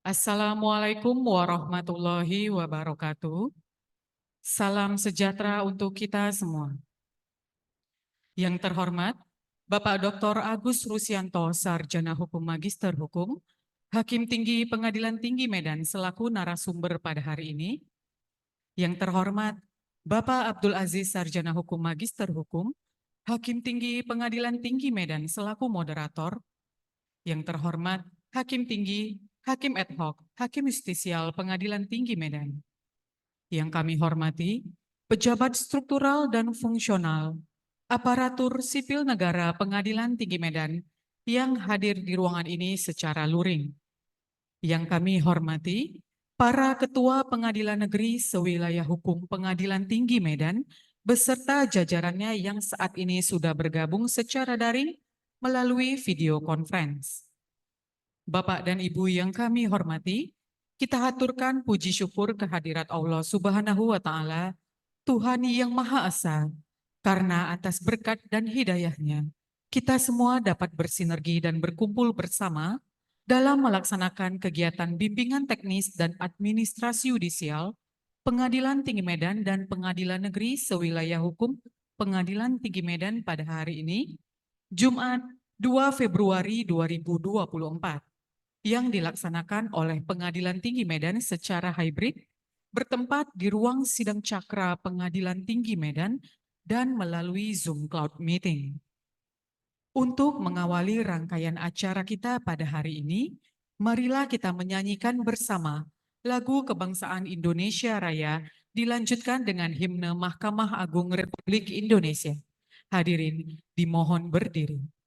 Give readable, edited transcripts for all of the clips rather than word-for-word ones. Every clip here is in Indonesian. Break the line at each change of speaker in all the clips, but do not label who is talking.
Assalamualaikum warahmatullahi wabarakatuh. Salam sejahtera untuk kita semua. Yang terhormat, Bapak Dr. Agus Rusianto, Sarjana Hukum Magister Hukum, Hakim Tinggi Pengadilan Tinggi Medan selaku narasumber pada hari ini. Yang terhormat, Bapak Abdul Aziz, Sarjana Hukum Magister Hukum, Hakim Tinggi Pengadilan Tinggi Medan selaku moderator. Yang terhormat, Hakim Tinggi, Hakim Ad Hoc, Hakim Justisial Pengadilan Tinggi Medan. Yang kami hormati, pejabat struktural dan fungsional, aparatur sipil negara Pengadilan Tinggi Medan yang hadir di ruangan ini secara luring. Yang kami hormati, para ketua pengadilan negeri sewilayah hukum Pengadilan Tinggi Medan, beserta jajarannya yang saat ini sudah bergabung secara daring melalui video conference. Bapak dan Ibu yang kami hormati, kita haturkan puji syukur kehadirat Allah Subhanahu wa Ta'ala, Tuhan yang Maha Esa, karena atas berkat dan hidayahnya, kita semua dapat bersinergi dan berkumpul bersama dalam melaksanakan kegiatan bimbingan teknis dan administrasi yudisial Pengadilan Tinggi Medan dan Pengadilan Negeri sewilayah hukum Pengadilan Tinggi Medan pada hari ini, Jumat 2 Februari 2024. Yang dilaksanakan oleh Pengadilan Tinggi Medan secara hybrid, bertempat di ruang sidang cakra Pengadilan Tinggi Medan dan melalui Zoom Cloud Meeting. Untuk mengawali rangkaian acara kita pada hari ini, marilah kita menyanyikan bersama lagu Kebangsaan Indonesia Raya dilanjutkan dengan himne Mahkamah Agung Republik Indonesia. Hadirin dimohon berdiri.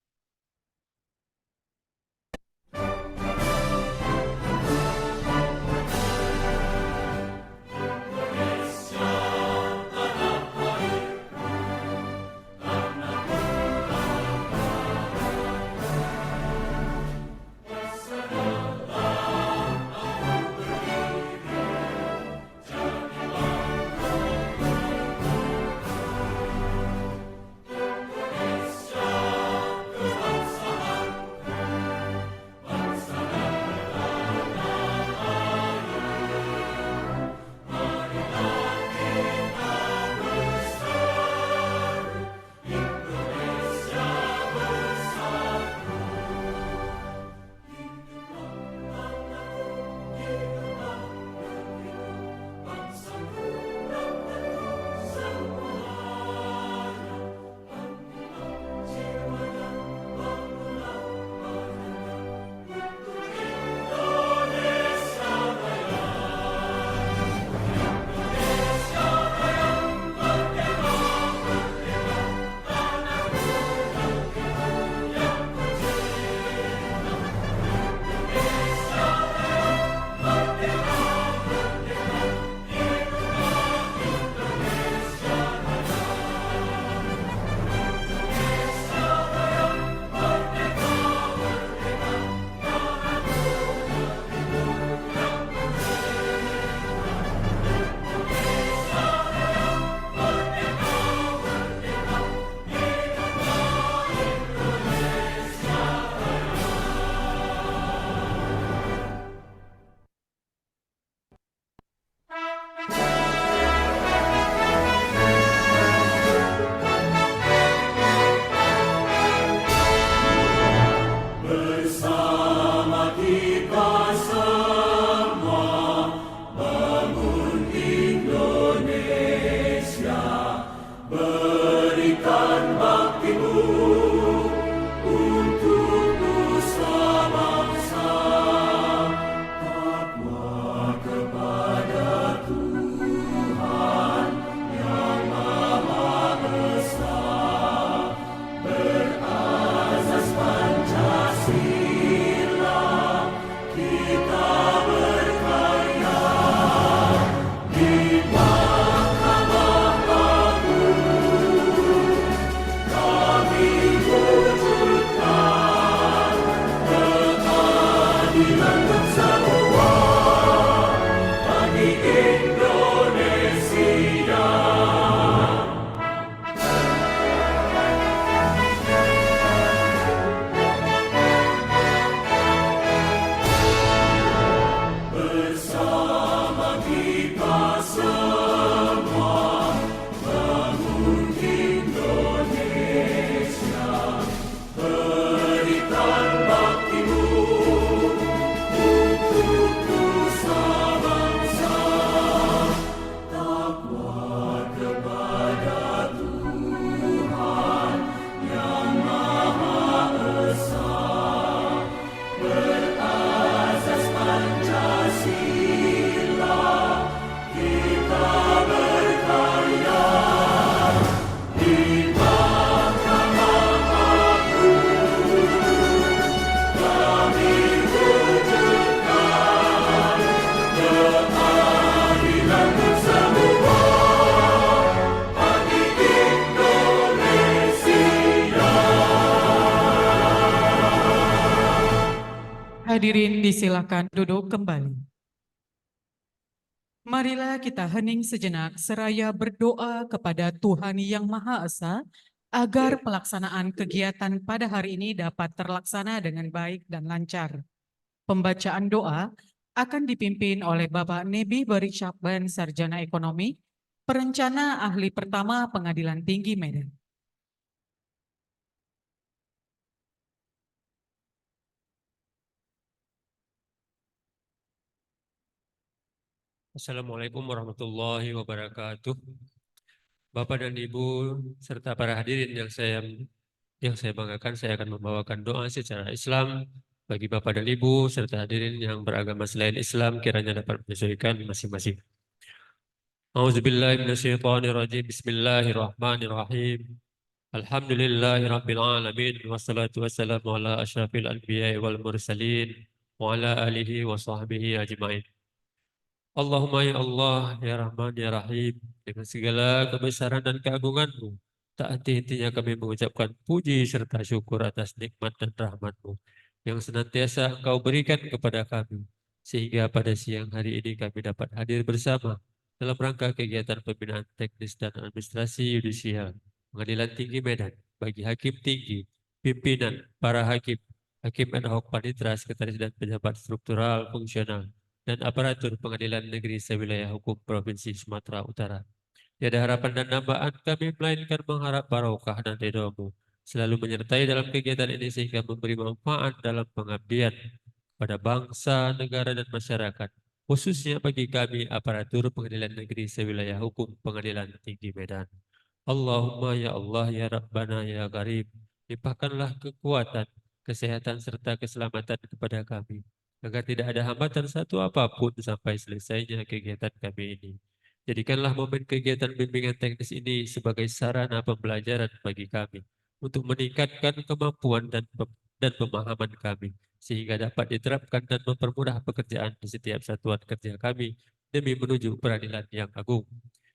Hadirin disilakan duduk kembali. Marilah kita hening sejenak seraya berdoa kepada Tuhan Yang Maha Esa agar pelaksanaan kegiatan pada hari ini dapat terlaksana dengan baik dan lancar. Pembacaan doa akan dipimpin oleh Bapak Nebi Barik Syakban, Sarjana Ekonomi, Perencana Ahli Pertama Pengadilan Tinggi Medan.
Assalamualaikum warahmatullahi wabarakatuh. Bapak dan Ibu serta para hadirin yang saya banggakan, saya akan membawakan doa secara Islam bagi Bapak dan Ibu serta hadirin yang beragama selain Islam kiranya dapat menyesuaikan masing-masing. A'udzubillahi minasyaitonirrajim. Bismillahirrahmanirrahim. Alhamdulillahirabbil alamin wassalatu wassalamu ala asyrafil anbiya'i wal mursalin wa ala alihi wa sahbihi ajmain. Allahumma ya Allah, ya Rahman, ya Rahim, dengan segala kebesaran dan keagungan-Mu, tak henti-hentinya kami mengucapkan puji serta syukur atas nikmat dan rahmat-Mu yang senantiasa Engkau berikan kepada kami, sehingga pada siang hari ini kami dapat hadir bersama dalam rangka kegiatan pembinaan teknis dan administrasi yudisial Pengadilan Tinggi Medan bagi hakim tinggi, pimpinan, para hakim, hakim ad hoc panitera, sekretaris dan pejabat struktural fungsional, dan aparatur pengadilan negeri sewilayah hukum Provinsi Sumatera Utara. Tiada harapan dan dambaan kami melainkan mengharap barokah dan ridho-Mu selalu menyertai dalam kegiatan ini sehingga memberi manfaat dalam pengabdian pada bangsa, negara, dan masyarakat, khususnya bagi kami aparatur pengadilan negeri sewilayah hukum Pengadilan Tinggi Medan. Allahumma ya Allah ya Rabbana ya Karim, limpahkanlah kekuatan, kesehatan serta keselamatan kepada kami, agar tidak ada hambatan satu apapun sampai selesainya kegiatan kami ini. Jadikanlah momen kegiatan bimbingan teknis ini sebagai sarana pembelajaran bagi kami untuk meningkatkan kemampuan dan pemahaman kami, sehingga dapat diterapkan dan mempermudah pekerjaan di setiap satuan kerja kami demi menuju peradilan yang agung.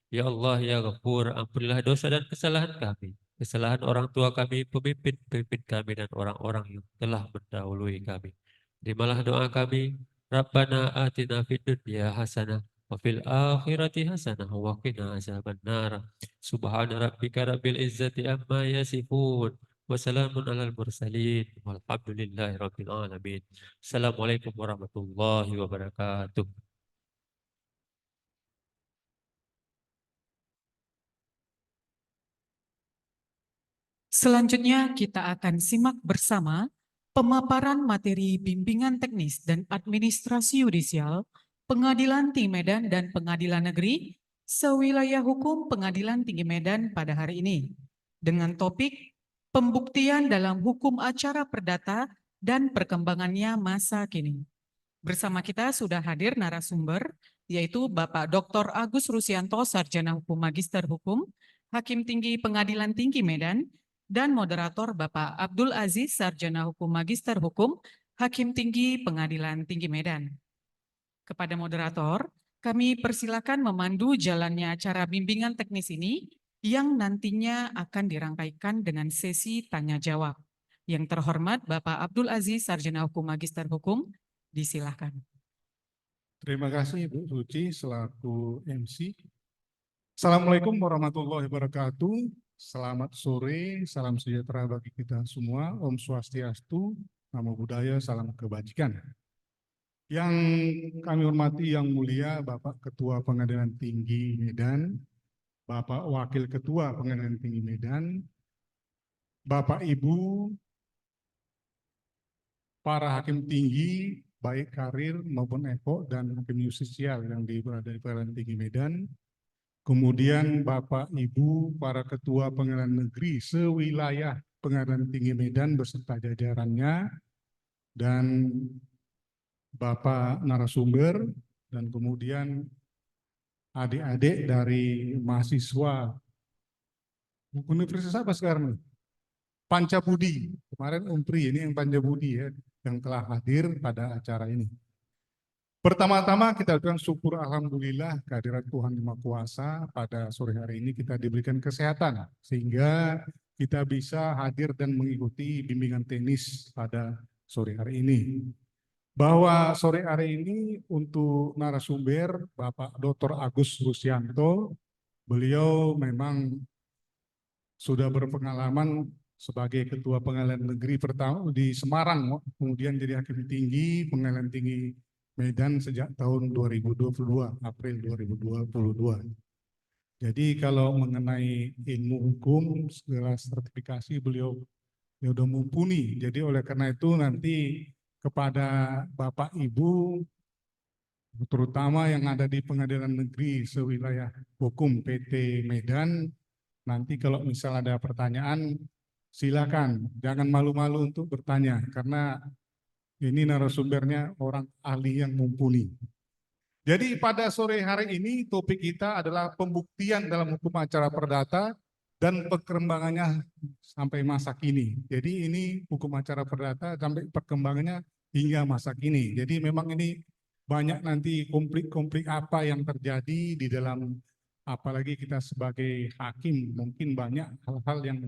Ya Allah, ya Ghafur, ampunilah dosa dan kesalahan kami, kesalahan orang tua kami, pemimpin-pemimpin kami, dan orang-orang yang telah mendahului kami. Terimalah doa kami. Rabbana atina fid dunya hasanah wa fil akhirati hasanah wa qina azabannar. Subhana rabbika rabbil izzati amma yasifun. Wassalamun alal mursalin. Walhamdulillahi rabbil alamin. Assalamualaikum warahmatullahi wabarakatuh.
Selanjutnya kita akan simak bersama pemaparan materi bimbingan teknis dan administrasi yudisial Pengadilan Tinggi Medan dan Pengadilan Negeri sewilayah hukum Pengadilan Tinggi Medan pada hari ini dengan topik pembuktian dalam hukum acara perdata dan perkembangannya masa kini. Bersama kita sudah hadir narasumber yaitu Bapak Dr. Agus Rusianto, Sarjana Hukum Magister Hukum, Hakim Tinggi Pengadilan Tinggi Medan, dan moderator Bapak Abdul Aziz, Sarjana Hukum Magister Hukum, Hakim Tinggi Pengadilan Tinggi Medan. Kepada moderator, kami persilakan memandu jalannya acara bimbingan teknis ini yang nantinya akan dirangkaikan dengan sesi tanya jawab. Yang terhormat Bapak Abdul Aziz, Sarjana Hukum Magister Hukum, disilahkan.
Terima kasih Ibu Suci selaku MC. Assalamualaikum warahmatullahi wabarakatuh. Selamat sore, salam sejahtera bagi kita semua. Om Swastiastu, Namo Buddhaya, salam kebajikan. Yang kami hormati yang mulia Bapak Ketua Pengadilan Tinggi Medan, Bapak Wakil Ketua Pengadilan Tinggi Medan, Bapak Ibu, para hakim tinggi, baik karir maupun eko dan hakim justisial yang berada di Pengadilan Tinggi Medan, kemudian Bapak Ibu para ketua pengadilan negeri sewilayah Pengadilan Tinggi Medan beserta jajarannya, dan Bapak narasumber, dan kemudian adik-adik dari mahasiswa Universitas apa sekarang? Pancabudi, kemarin Umpri, ini yang Pancabudi ya, yang telah hadir pada acara ini. Pertama-tama kita ucapkan syukur alhamdulillah kehadirat Tuhan Yang Maha Kuasa pada sore hari ini kita diberikan kesehatan sehingga kita bisa hadir dan mengikuti bimbingan teknis pada sore hari ini. bahwa sore hari ini untuk narasumber Bapak Dr. Agus Rusyanto, beliau memang sudah berpengalaman sebagai Ketua Pengadilan Negeri pertama di Semarang, kemudian jadi Hakim Tinggi Pengadilan Tinggi Medan sejak tahun 2022, April 2022. Jadi kalau mengenai ilmu hukum, segala sertifikasi beliau ya udah mumpuni. Jadi oleh karena itu nanti kepada Bapak Ibu, terutama yang ada di Pengadilan Negeri sewilayah hukum PT Medan, nanti kalau misal ada pertanyaan, silakan. Jangan malu-malu untuk bertanya, karena ini narasumbernya orang ahli yang mumpuni. Jadi pada sore hari ini topik kita adalah pembuktian dalam hukum acara perdata dan perkembangannya sampai masa kini. Jadi ini hukum acara perdata sampai perkembangannya hingga masa kini. Jadi memang ini banyak nanti konflik-konflik apa yang terjadi di dalam, apalagi kita sebagai hakim, mungkin banyak hal-hal yang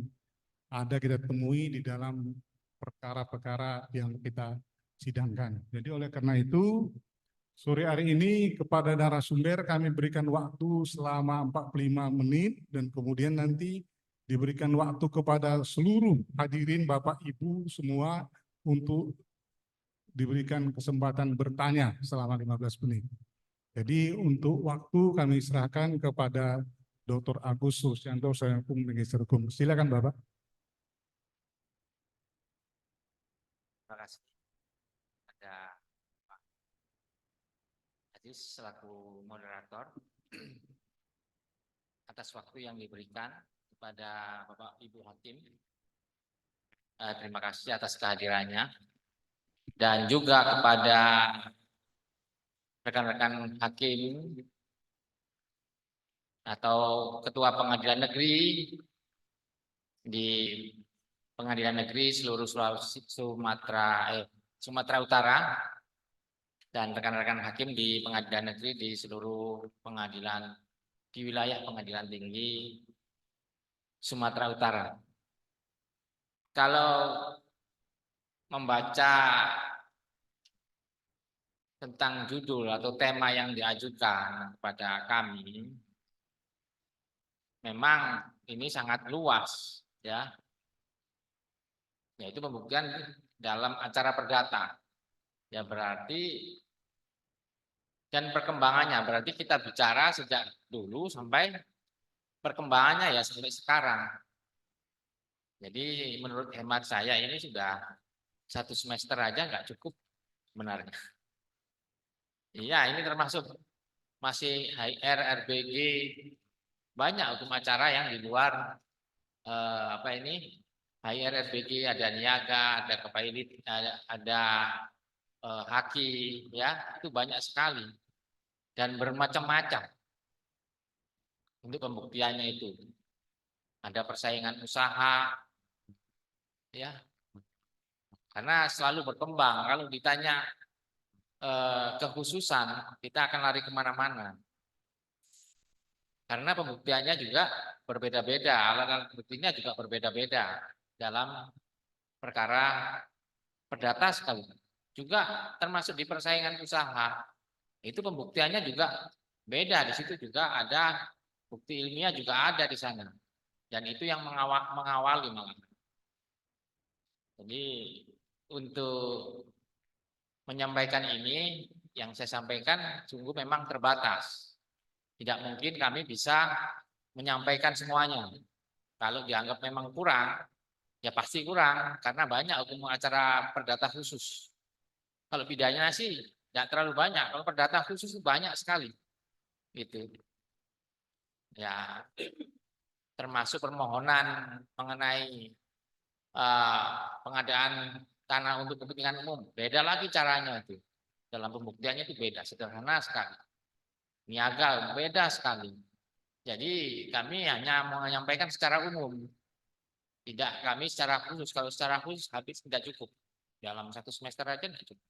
ada kita temui di dalam perkara-perkara yang kita sidangkan. Jadi oleh karena itu, sore hari ini kepada narasumber kami berikan waktu selama 45 menit dan kemudian nanti diberikan waktu kepada seluruh hadirin Bapak Ibu semua untuk diberikan kesempatan bertanya selama 15 menit. Jadi untuk waktu kami serahkan kepada Dr. Agus Rusyanto, selaku Magister Hukum. Silakan Bapak.
Terima kasih pada Pak Aziz selaku moderator atas waktu yang diberikan kepada Bapak Ibu Hakim. Terima kasih atas kehadirannya dan juga kepada rekan-rekan hakim atau Ketua Pengadilan Negeri di Pengadilan Negeri seluruh Sumatera Utara dan rekan-rekan hakim di Pengadilan Negeri di seluruh pengadilan di wilayah Pengadilan Tinggi Sumatera Utara. Kalau membaca tentang judul atau tema yang diajukan kepada kami, memang ini sangat luas, ya. Yaitu pembuktian dalam acara perdata. Ya berarti dan perkembangannya berarti kita bicara sejak dulu sampai perkembangannya ya sampai sekarang. Jadi menurut hemat saya ini sudah 1 semester aja nggak cukup sebenarnya. Iya, ini termasuk masih HR, RBG, banyak hukum acara yang di luar HR, RBG, ada niaga, ada kepailit, ada haki, ya itu banyak sekali dan bermacam-macam untuk pembuktiannya itu. Ada persaingan usaha, ya, karena selalu berkembang. Kalau ditanya kekhususan, kita akan lari kemana-mana. Karena pembuktiannya juga berbeda-beda, alat-alat buktinya juga berbeda-beda dalam perkara perdata sekali. Juga termasuk di persaingan usaha, itu pembuktiannya juga beda. Di situ juga ada bukti ilmiah juga ada di sana. Dan itu yang mengawali malah. Jadi untuk menyampaikan ini yang saya sampaikan sungguh memang terbatas. Tidak mungkin kami bisa menyampaikan semuanya. Kalau dianggap memang kurang, ya pasti kurang karena banyak hukum acara perdata khusus. Kalau pidana sih tidak terlalu banyak, kalau perdata khusus banyak sekali. Gitu. Ya, termasuk permohonan mengenai pengadaan tanah untuk kepentingan umum. Beda lagi caranya itu. Dalam pembuktiannya itu beda, sederhana sekali. Niaga beda sekali. Jadi kami hanya menyampaikan secara umum. Tidak kami secara khusus. Kalau secara khusus habis tidak cukup. Dalam 1 semester aja tidak cukup.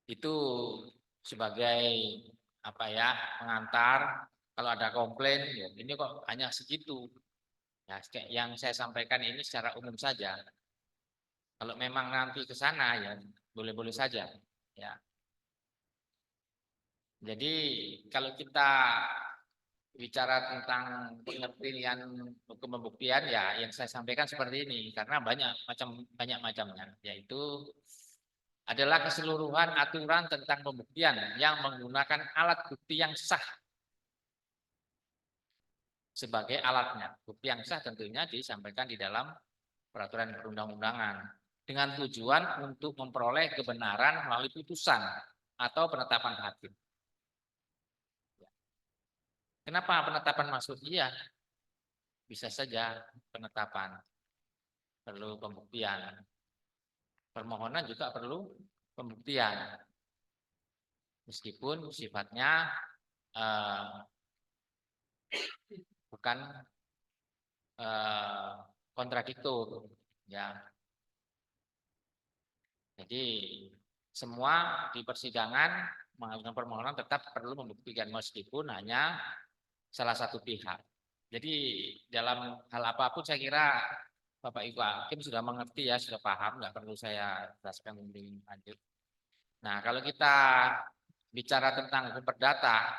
Itu sebagai pengantar. Kalau ada komplain, ya ini kok hanya segitu. Ya, yang saya sampaikan ini secara umum saja. Kalau memang nanti ke sana ya boleh-boleh saja. Ya. Jadi kalau kita bicara tentang pengertian hukum pembuktian ya yang saya sampaikan seperti ini karena banyak macamnya, yaitu adalah keseluruhan aturan tentang pembuktian yang menggunakan alat bukti yang sah sebagai alatnya. Bukti yang sah tentunya disampaikan di dalam peraturan perundang-undangan dengan tujuan untuk memperoleh kebenaran melalui putusan atau penetapan hakim. Kenapa penetapan masuk? Iya, bisa saja penetapan perlu pembuktian. Permohonan juga perlu pembuktian. Meskipun sifatnya bukan kontradiktor, ya. Jadi semua di persidangan mengajukan permohonan tetap perlu membuktikan meskipun hanya salah satu pihak. Jadi dalam hal apapun saya kira Bapak Ibu Hakim sudah mengerti ya, sudah paham, nggak perlu saya jelaskan lebih lanjut. Nah, kalau kita bicara tentang hukum perdata,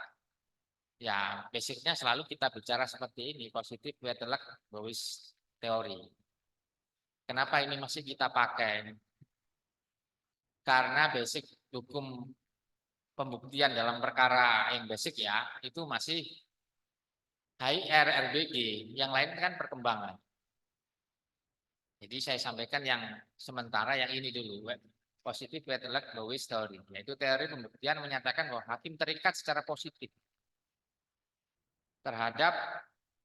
ya basicnya selalu kita bicara seperti ini, positif Wetelek Bois teori. Kenapa ini masih kita pakai? Karena basic hukum pembuktian dalam perkara yang basic ya, itu masih HIR, RBG, yang lain kan perkembangan. Jadi saya sampaikan yang sementara yang ini dulu, positif Wetelek Bois teori, yaitu teori pembuktian menyatakan bahwa hakim terikat secara positif terhadap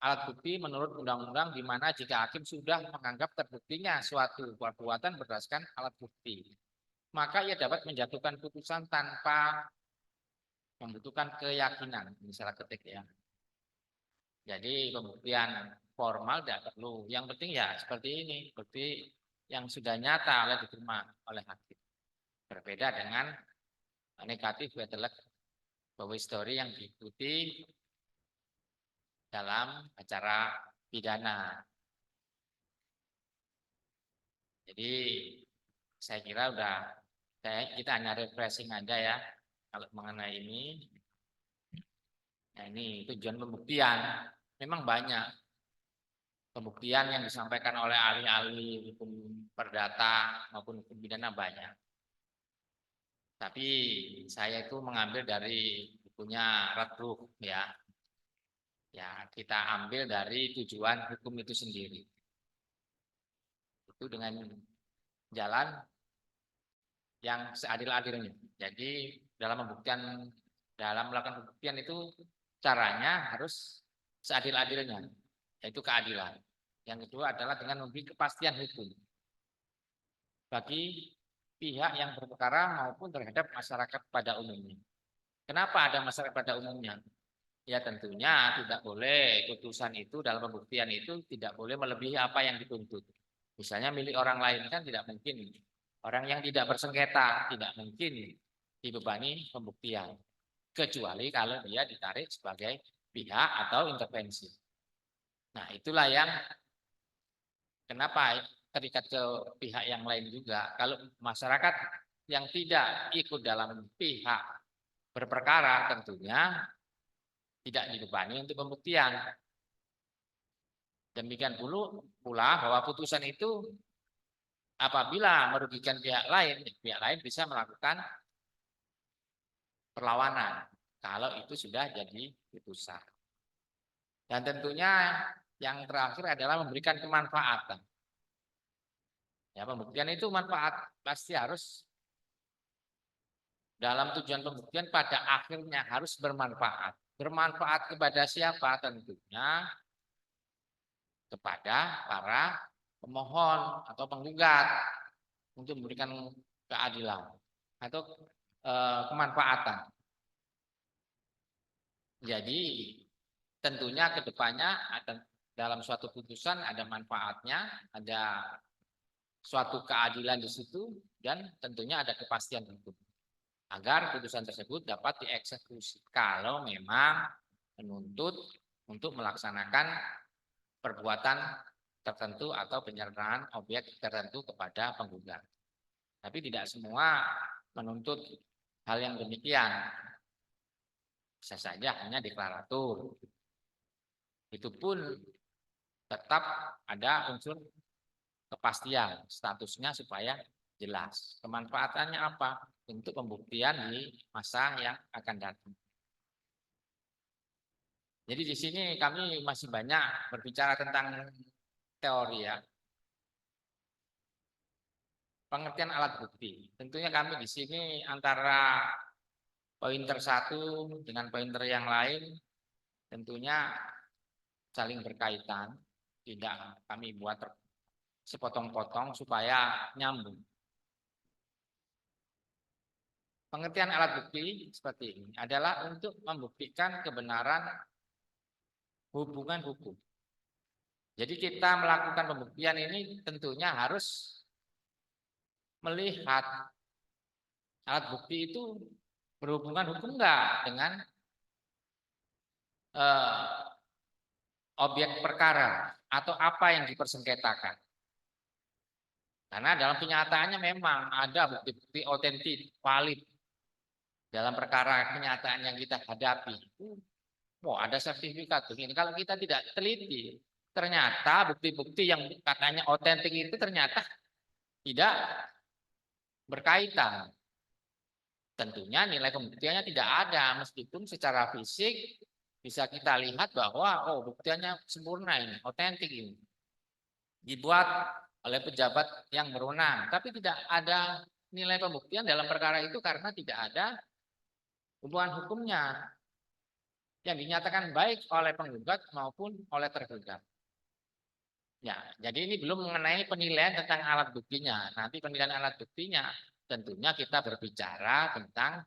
alat bukti menurut undang-undang di mana jika hakim sudah menganggap terbuktinya suatu perbuatan berdasarkan alat bukti, maka ia dapat menjatuhkan putusan tanpa membutuhkan keyakinan, misalnya ketik ya. Jadi pembuktian formal tidak perlu. Yang penting ya seperti ini, bukti yang sudah nyata oleh diterima oleh hakim. Berbeda dengan negatif Wetelek Bois teori yang diikuti dalam acara pidana. Jadi saya kira kita hanya refreshing aja ya kalau mengenai ini. Nah ini tujuan pembuktian. Memang banyak pembuktian yang disampaikan oleh ahli-ahli hukum perdata maupun hukum pidana banyak. Tapi saya itu mengambil dari bukunya Radbruch ya. Ya, kita ambil dari tujuan hukum itu sendiri. Itu dengan jalan yang seadil-adilnya. Jadi dalam melakukan pembuktian itu caranya harus seadil-adilnya, yaitu keadilan. Yang kedua adalah dengan memberi kepastian hukum bagi pihak yang berperkara maupun terhadap masyarakat pada umumnya. Kenapa ada masyarakat pada umumnya? Ya tentunya tidak boleh putusan itu dalam pembuktian itu tidak boleh melebihi apa yang dituntut. Misalnya milik orang lain kan tidak mungkin. Orang yang tidak bersengketa tidak mungkin dibebani pembuktian. Kecuali kalau dia ditarik sebagai pihak atau intervensi. Nah itulah yang kenapa terikat ke pihak yang lain juga. Kalau masyarakat yang tidak ikut dalam pihak berperkara tentunya tidak dibebani untuk pembuktian. Demikian pula bahwa putusan itu apabila merugikan pihak lain bisa melakukan perlawanan kalau itu sudah jadi putusan. Dan tentunya yang terakhir adalah memberikan kemanfaatan. Ya, pembuktian itu manfaat pasti harus dalam tujuan pembuktian pada akhirnya harus bermanfaat. Bermanfaat kepada siapa? Tentunya kepada para pemohon atau penggugat untuk memberikan keadilan atau kemanfaatan. Jadi tentunya kedepannya dalam suatu putusan ada manfaatnya, ada suatu keadilan di situ dan tentunya ada kepastian hukum agar putusan tersebut dapat dieksekusi kalau memang menuntut untuk melaksanakan perbuatan tertentu atau penyerahan objek tertentu kepada penggugat. Tapi tidak semua menuntut hal yang demikian. Bisa saja hanya deklaratur. Itu pun tetap ada unsur kepastian statusnya supaya jelas. Kemanfaatannya apa? Untuk pembuktian di masa yang akan datang. Jadi di sini kami masih banyak berbicara tentang teori ya. Pengertian alat bukti. Tentunya kami di sini antara pointer satu dengan pointer yang lain tentunya saling berkaitan. Tidak kami buat sepotong-potong supaya nyambung. Pengertian alat bukti seperti ini adalah untuk membuktikan kebenaran hubungan hukum. Jadi kita melakukan pembuktian ini tentunya harus melihat alat bukti itu berhubungan hukum enggak dengan objek perkara atau apa yang dipersengketakan. Karena dalam kenyataannya memang ada bukti-bukti otentik, valid dalam perkara kenyataan yang kita hadapi. Ada sertifikat begini. Kalau kita tidak teliti, ternyata bukti-bukti yang katanya otentik itu ternyata tidak berkaitan. Tentunya nilai pembuktiannya tidak ada, meskipun secara fisik bisa kita lihat bahwa buktiannya sempurna ini, otentik ini. Dibuat oleh pejabat yang berwenang, tapi tidak ada nilai pembuktian dalam perkara itu karena tidak ada hubungan hukumnya yang dinyatakan baik oleh penggugat maupun oleh tergugat. Ya, jadi ini belum mengenai penilaian tentang alat buktinya. Nanti penilaian alat buktinya tentunya kita berbicara tentang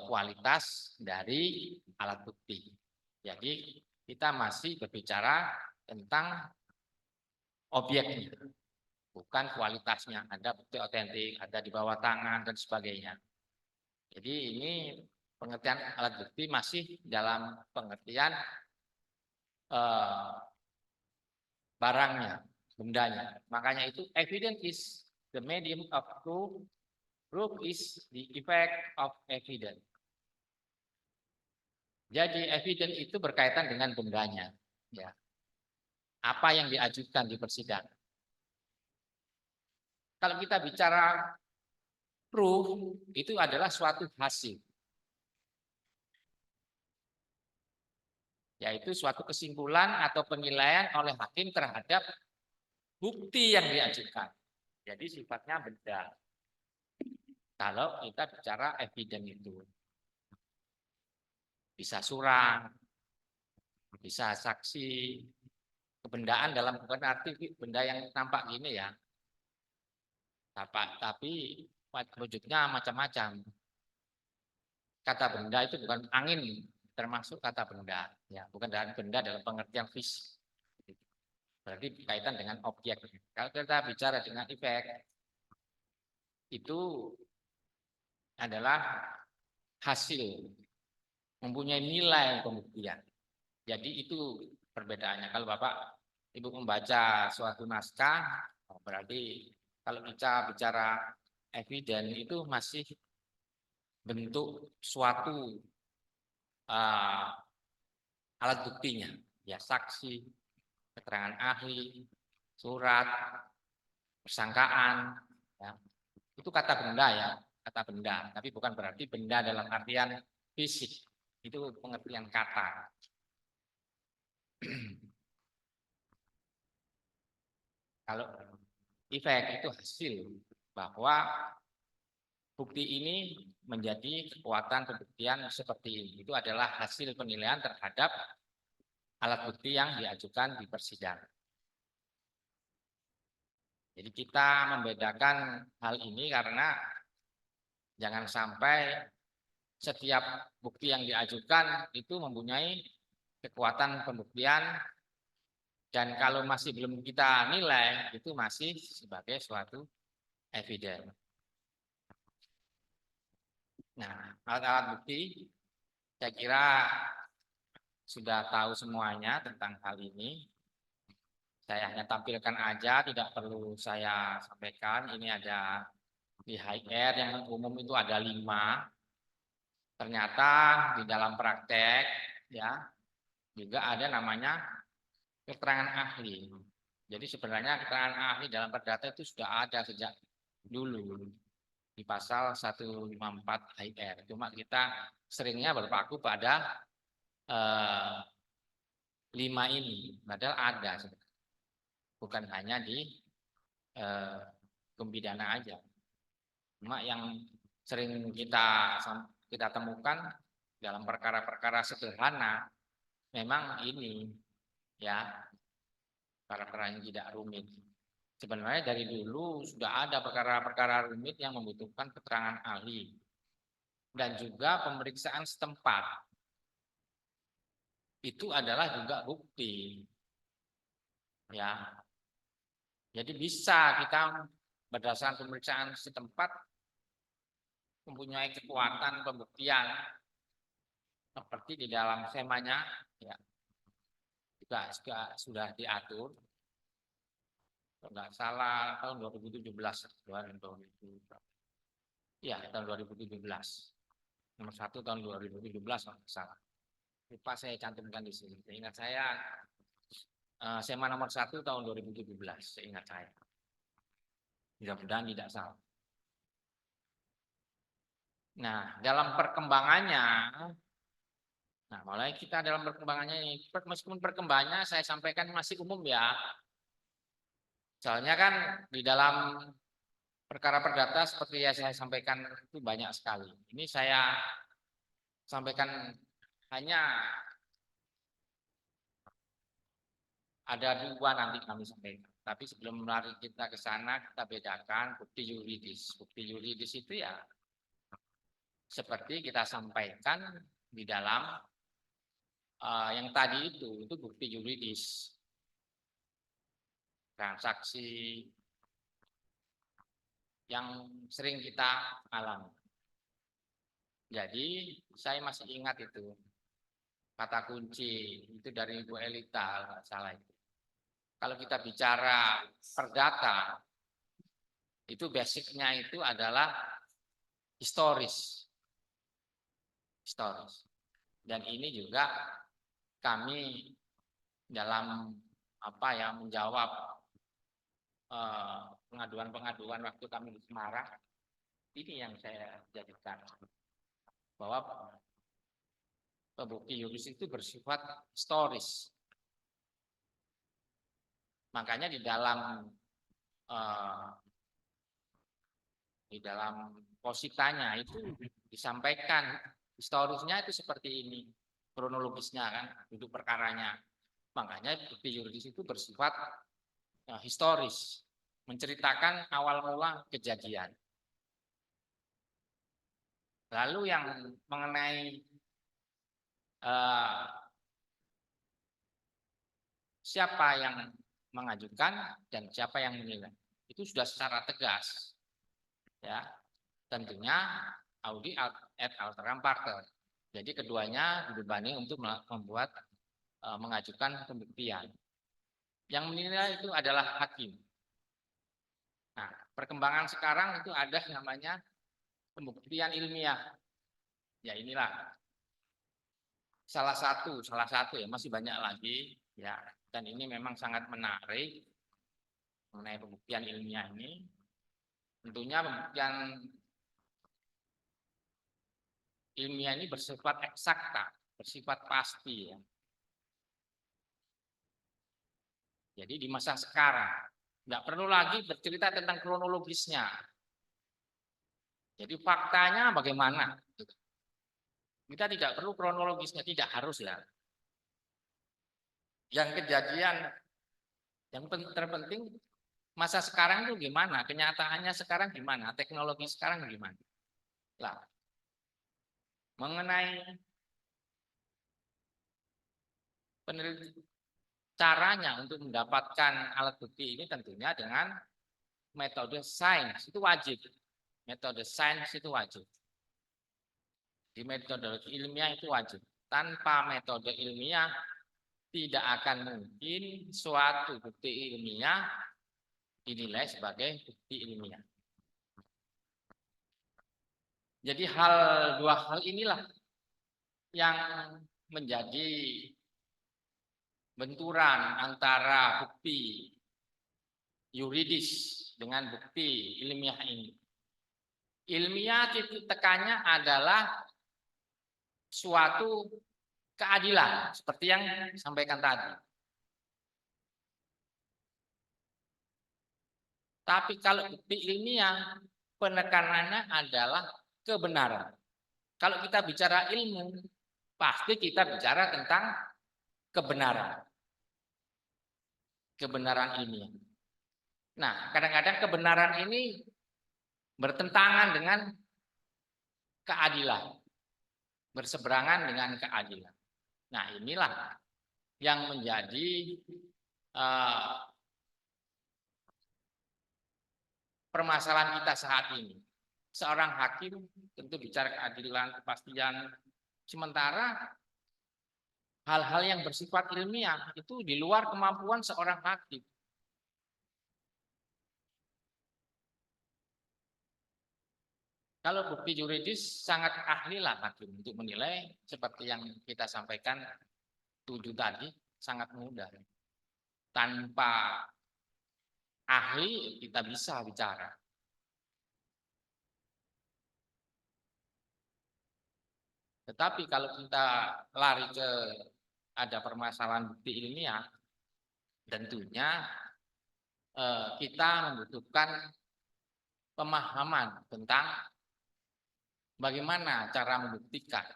kualitas dari alat bukti. Jadi kita masih berbicara tentang objeknya, bukan kualitasnya. Ada bukti otentik, ada di bawah tangan dan sebagainya. Jadi ini pengertian alat bukti masih dalam pengertian barangnya, bendanya. Makanya itu evidence is the medium of proof. Proof is the effect of evidence. Jadi evidence itu berkaitan dengan bendanya, ya. Apa yang diajukan di persidangan. Kalau kita bicara proof, itu adalah suatu hasil. Yaitu suatu kesimpulan atau penilaian oleh hakim terhadap bukti yang diajukan. Jadi sifatnya benda. Kalau kita bicara evidence itu. Bisa surat, bisa saksi, kebendaan dalam bukan arti benda yang nampak gini ya. Tapi wujudnya macam-macam. Kata benda itu bukan angin, termasuk kata benda, ya, bukan dalam benda dalam pengertian fisik. Berarti berkaitan dengan objek. Kalau kita bicara dengan efek, itu adalah hasil mempunyai nilai pembuktian. Jadi itu perbedaannya. Kalau Bapak Ibu membaca suatu naskah, berarti kalau kita bicara evidence itu masih bentuk suatu alat buktinya, ya saksi, keterangan ahli, surat, persangkaan, ya. Itu kata benda ya, kata benda. Tapi bukan berarti benda dalam artian fisik. Itu pengertian kata. Kalau efek itu hasil bahwa bukti ini menjadi kekuatan pembuktian seperti ini. Itu adalah hasil penilaian terhadap alat bukti yang diajukan di persidangan. Jadi kita membedakan hal ini karena jangan sampai setiap bukti yang diajukan itu mempunyai kekuatan pembuktian dan kalau masih belum kita nilai itu masih sebagai suatu evidence. Nah, alat-alat bukti saya kira sudah tahu semuanya tentang hal ini. Saya hanya tampilkan aja, tidak perlu saya sampaikan. Ini ada di HR yang umum itu ada 5. Ternyata di dalam praktek ya juga ada namanya keterangan ahli. Jadi sebenarnya keterangan ahli dalam perdata itu sudah ada sejak dulu di pasal 154 HR. Cuma kita seringnya berpaku pada 5 ini, padahal ada sebenarnya. Bukan hanya di pidana aja. Cuma yang sering kita temukan dalam perkara-perkara sederhana memang ini ya perkara yang tidak rumit. Sebenarnya dari dulu sudah ada perkara-perkara rumit yang membutuhkan keterangan ahli dan juga pemeriksaan setempat. Itu adalah juga bukti. Ya. Jadi bisa kita berdasarkan pemeriksaan setempat mempunyai kekuatan pembuktian seperti di dalam semanya ya juga sudah diatur. Kalau nggak salah tahun 2017 ya tahun 2017 nomor 1 tahun 2017 kalau nggak salah. Lupa saya cantumkan di sini. Seingat saya SEMA nomor 1 tahun 2017 seingat saya. Mudah-mudahan tidak salah. Nah, dalam perkembangannya, nah mulai kita dalam perkembangannya ini, meskipun perkembangannya saya sampaikan masih umum ya. Soalnya kan di dalam perkara perdata seperti yang saya sampaikan itu banyak sekali. Ini saya sampaikan hanya ada 2 nanti kami sampaikan. Tapi sebelum lari kita ke sana, kita bedakan bukti yuridis. Bukti yuridis itu ya seperti kita sampaikan di dalam yang tadi itu bukti yuridis. Transaksi yang sering kita alami. Jadi saya masih ingat itu kata kunci itu dari Ibu Elita, nggak salah itu. Kalau kita bicara perdata, itu basicnya itu adalah historis. Dan ini juga kami dalam menjawab pengaduan-pengaduan waktu kami di Semarang, ini yang saya jadikan bahwa pembukti yuridis itu bersifat historis. Makanya di dalam positanya itu disampaikan historisnya itu seperti ini, kronologisnya kan, duduk perkaranya. Makanya bukti yuridis itu bersifat historis, menceritakan awal mula kejadian. Lalu yang mengenai siapa yang mengajukan dan siapa yang menilai, itu sudah secara tegas, ya tentunya audi et alteram partem. Jadi keduanya dibebani untuk membuat mengajukan pembuktian. Yang menilai itu adalah hakim. Nah, perkembangan sekarang itu ada namanya pembuktian ilmiah. Ya inilah salah satu ya, masih banyak lagi ya. Dan ini memang sangat menarik mengenai pembuktian ilmiah ini. Tentunya pembuktian ilmiah ini bersifat eksakta, bersifat pasti ya. Jadi di masa sekarang nggak perlu lagi bercerita tentang kronologisnya. Jadi faktanya bagaimana? Kita tidak perlu kronologisnya, tidak harus ya. Yang kejadian yang terpenting masa sekarang itu gimana? Kenyataannya sekarang gimana? Teknologi sekarang gimana? Lah, mengenai caranya untuk mendapatkan alat bukti ini tentunya dengan metode sains itu wajib. Metode sains itu wajib. Di metode ilmiah itu wajib. Tanpa metode ilmiah tidak akan mungkin suatu bukti ilmiah dinilai sebagai bukti ilmiah. Jadi dua hal inilah yang menjadi benturan antara bukti yuridis dengan bukti ilmiah ini. Ilmiah titik tekannya adalah suatu keadilan, seperti yang disampaikan tadi. Tapi kalau bukti ilmiah, penekanannya adalah kebenaran. Kalau kita bicara ilmu, pasti kita bicara tentang kebenaran. Kebenaran ilmiah. Nah, kadang-kadang kebenaran ini bertentangan dengan keadilan. Berseberangan dengan keadilan. Nah, inilah yang menjadi permasalahan kita saat ini. Seorang hakim tentu bicara keadilan, kepastian. Sementara hal-hal yang bersifat ilmiah itu di luar kemampuan seorang hakim. Kalau bukti yuridis sangat ahlilah hakim untuk menilai seperti yang kita sampaikan 7 tadi, sangat mudah. Tanpa ahli kita bisa bicara. Tetapi kalau kita lari ke ada permasalahan bukti ilmiah, tentunya kita membutuhkan pemahaman tentang bagaimana cara membuktikan,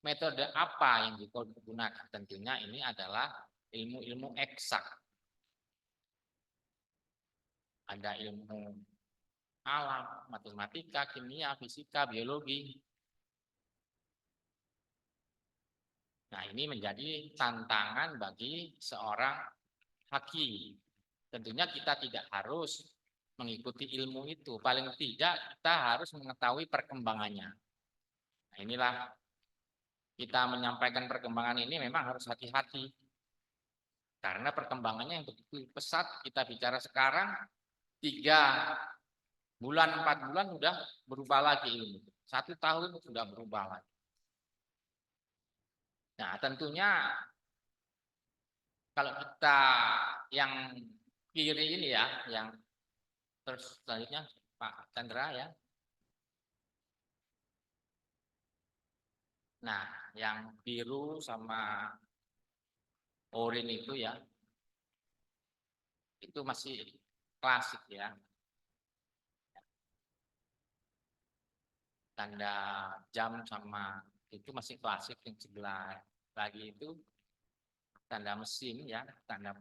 metode apa yang digunakan. Tentunya ini adalah ilmu-ilmu eksak. Ada ilmu alam, matematika, kimia, fisika, biologi. Nah, ini menjadi tantangan bagi seorang hakim. Tentunya kita tidak harus mengikuti ilmu itu. Paling tidak kita harus mengetahui perkembangannya. Nah, inilah kita menyampaikan perkembangan ini memang harus hati-hati. Karena perkembangannya yang begitu pesat, kita bicara sekarang 3 bulan, 4 bulan sudah berubah lagi ilmu. 1 tahun sudah berubah lagi. Nah, tentunya kalau kita yang kiri ini ya, yang terus selanjutnya Pak Chandra ya. Nah, yang biru sama oranye itu ya, itu masih klasik ya. Tanda jam sama itu masih klasik, yang sebelah lagi itu tanda mesin ya, tanda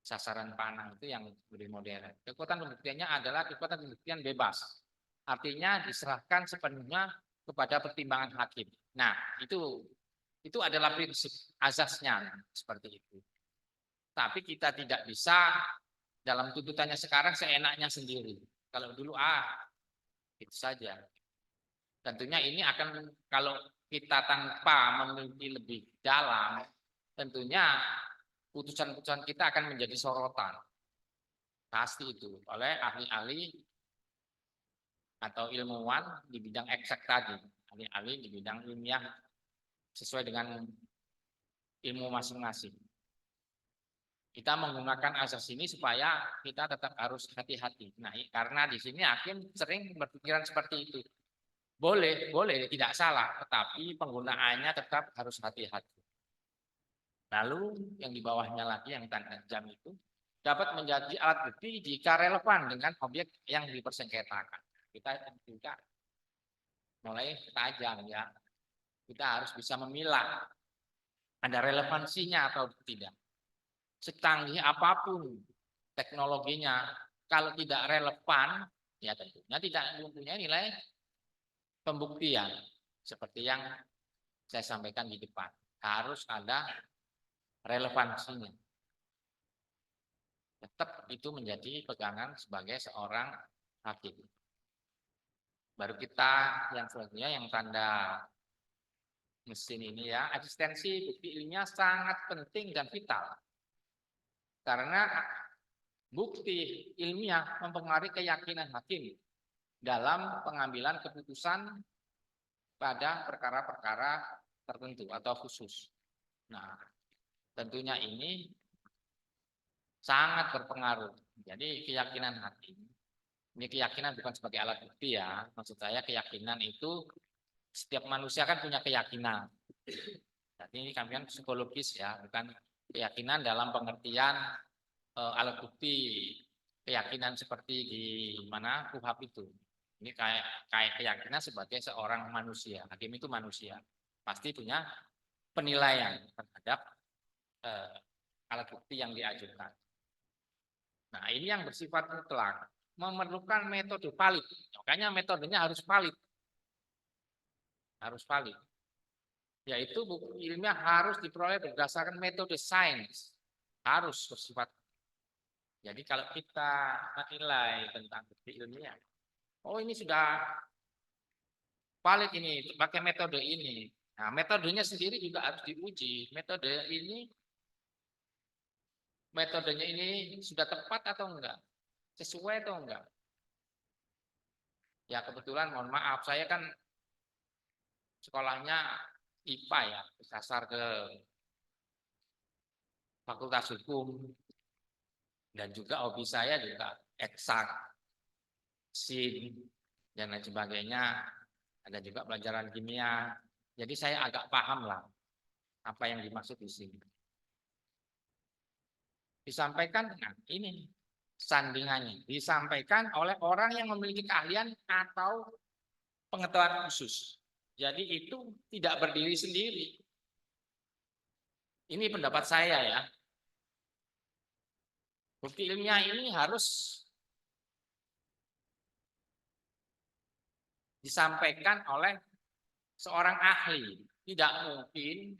sasaran panah itu yang lebih modern. Kekuatan pembuktiannya adalah kekuatan pembuktian bebas. Artinya diserahkan sepenuhnya kepada pertimbangan hakim. Nah, itu adalah prinsip asasnya seperti itu. Tapi kita tidak bisa dalam tuntutannya sekarang seenaknya sendiri. Kalau dulu itu saja. Tentunya ini akan kalau kita tanpa memiliki lebih dalam, tentunya putusan-putusan kita akan menjadi sorotan. Pasti itu oleh ahli-ahli atau ilmuwan di bidang eksak tadi, ahli-ahli di bidang ilmiah sesuai dengan ilmu masing-masing. Kita menggunakan asas ini supaya kita tetap harus hati-hati. Nah, karena di sini hakim sering berpikiran seperti itu. Boleh, tidak salah, tetapi penggunaannya tetap harus hati-hati. Lalu yang di bawahnya lagi yang tanda jam itu dapat menjadi alat bukti jika relevan dengan objek yang dipersengketakan. Kita juga mulai tajam ya. Kita harus bisa memilah ada relevansinya atau tidak. Secanggih apapun teknologinya, kalau tidak relevan, ya tentunya tidak mempunyai nilai pembuktian. Seperti yang saya sampaikan di depan. Harus ada relevansinya. Tetap itu menjadi pegangan sebagai seorang hakim. Baru kita yang selanjutnya yang tanda mesin ini ya, eksistensi bukti ilmiah sangat penting dan vital. Karena bukti ilmiah mempengaruhi keyakinan hakim dalam pengambilan keputusan pada perkara-perkara tertentu atau khusus. Nah, tentunya ini sangat berpengaruh. Jadi keyakinan hakim, ini keyakinan bukan sebagai alat bukti ya, maksud saya keyakinan itu setiap manusia kan punya keyakinan. Jadi ini keyakinan psikologis ya, bukan keyakinan dalam pengertian alat bukti keyakinan seperti di mana KUHP itu. Ini kayak keyakinan sebagai seorang manusia. Hakim itu manusia, pasti punya penilaian terhadap alat bukti yang diajukan. Nah, ini yang bersifat mutlak, memerlukan metode valid. Makanya metodenya harus valid. Harus valid. Yaitu bukti ilmiah harus diperoleh berdasarkan metode sains. Harus bersifat. Jadi kalau kita menilai tentang bukti ilmiah, oh ini sudah valid ini, pakai metode ini. Nah, metodenya sendiri juga harus diuji. Metodenya ini sudah tepat atau enggak? Sesuai atau enggak? Ya kebetulan mohon maaf, saya kan sekolahnya IPA ya, sasar ke Fakultas Hukum, dan juga hobi saya juga eksak, SIN, dan lain sebagainya. Ada juga pelajaran kimia. Jadi saya agak paham lah apa yang dimaksud di sini. Disampaikan, nah ini sandingannya, disampaikan oleh orang yang memiliki keahlian atau pengetahuan khusus. Jadi itu tidak berdiri sendiri. Ini pendapat saya ya. Bukti ilmiah ini harus disampaikan oleh seorang ahli. Tidak mungkin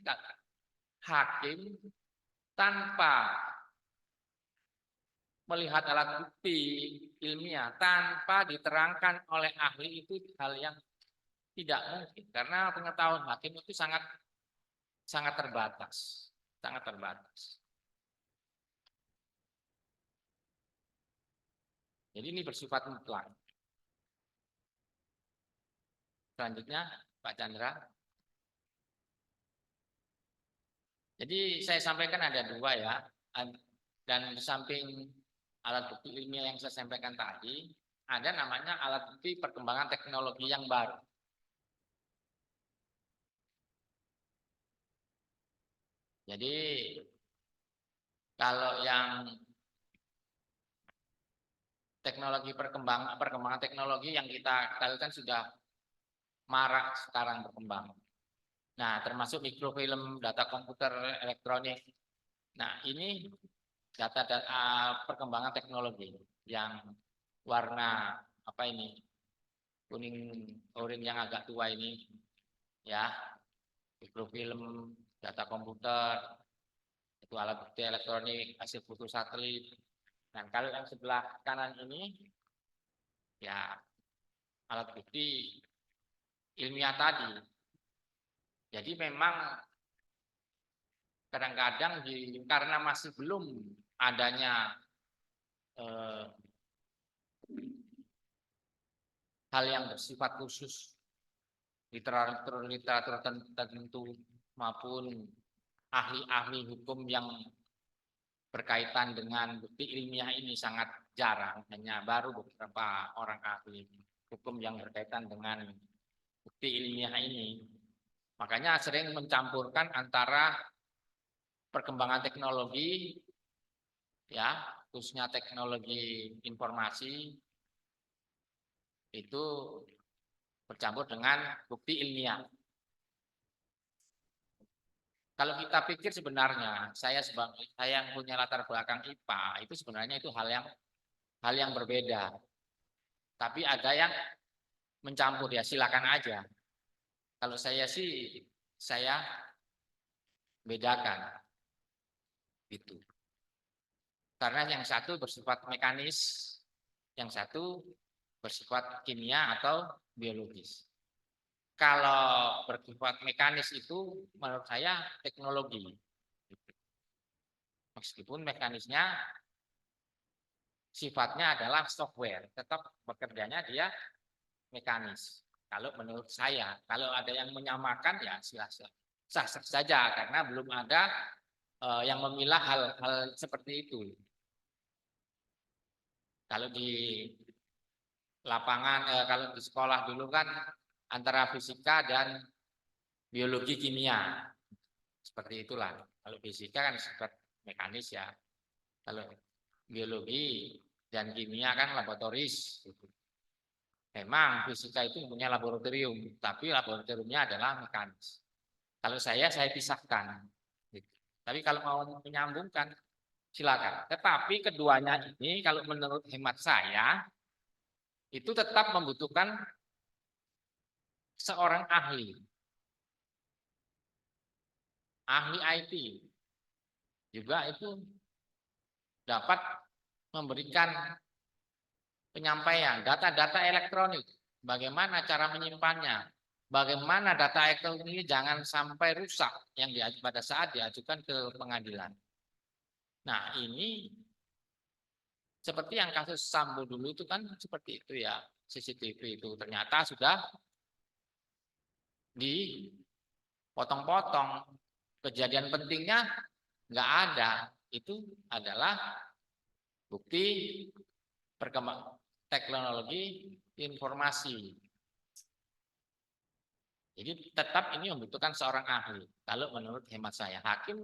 hakim tanpa melihat alat bukti ilmiah, tanpa diterangkan oleh ahli, itu hal yang tidak mungkin. Karena pengetahuan hakim itu sangat terbatas. Sangat terbatas. Jadi ini bersifat mutlak. Selanjutnya Pak Chandra. Jadi saya sampaikan ada dua ya. Dan di samping alat bukti ilmiah yang saya sampaikan tadi, ada namanya alat bukti perkembangan teknologi yang baru. Jadi kalau yang teknologi perkembangan teknologi yang kita ketahui kan sudah marak sekarang berkembang. Nah, termasuk mikrofilm, data komputer elektronik. Nah, ini data perkembangan teknologi yang warna apa ini? Kuning oranye yang agak tua ini ya. Mikrofilm, data komputer, itu alat bukti elektronik, hasil foto satelit. Nah, kalau yang sebelah kanan ini ya alat bukti ilmiah tadi. Jadi memang kadang-kadang karena masih belum adanya hal yang bersifat khusus, literatur tertentu maupun ahli-ahli hukum yang berkaitan dengan bukti ilmiah ini sangat jarang, hanya baru beberapa orang ahli hukum yang berkaitan dengan bukti ilmiah ini. Makanya sering mencampurkan antara perkembangan teknologi, ya khususnya teknologi informasi, itu bercampur dengan bukti ilmiah. Kalau kita pikir sebenarnya saya yang punya latar belakang IPA itu sebenarnya itu hal yang berbeda. Tapi ada yang mencampur ya silakan aja. Kalau saya sih saya bedakan gitu. Karena yang satu bersifat mekanis, yang satu bersifat kimia atau biologis. kalau bersifat mekanis itu menurut saya teknologi. Meskipun mekanisnya sifatnya adalah software, tetap bekerjanya dia mekanis. Kalau menurut saya, kalau ada yang menyamakan ya silahkan sah-sah saja karena belum ada yang memilah hal-hal seperti itu. Kalau di lapangan, kalau di sekolah dulu kan antara fisika dan biologi kimia. Seperti itulah. Kalau fisika kan sifat mekanis ya. Kalau biologi dan kimia kan laboratoris. Memang fisika itu punya laboratorium, tapi laboratoriumnya adalah mekanis. Kalau saya pisahkan. Tapi kalau mau menyambungkan, silakan. Tetapi keduanya ini kalau menurut hemat saya, itu tetap membutuhkan seorang ahli IT juga itu dapat memberikan penyampaian data-data elektronik, bagaimana cara menyimpannya, bagaimana data elektronik ini jangan sampai rusak yang pada saat diajukan ke pengadilan. Nah ini seperti yang kasus Sambo dulu itu kan seperti itu ya, CCTV itu ternyata sudah dipotong-potong, kejadian pentingnya nggak ada. Itu adalah bukti perkembangan teknologi informasi. Jadi tetap ini membutuhkan seorang ahli. Kalau menurut hemat saya, hakim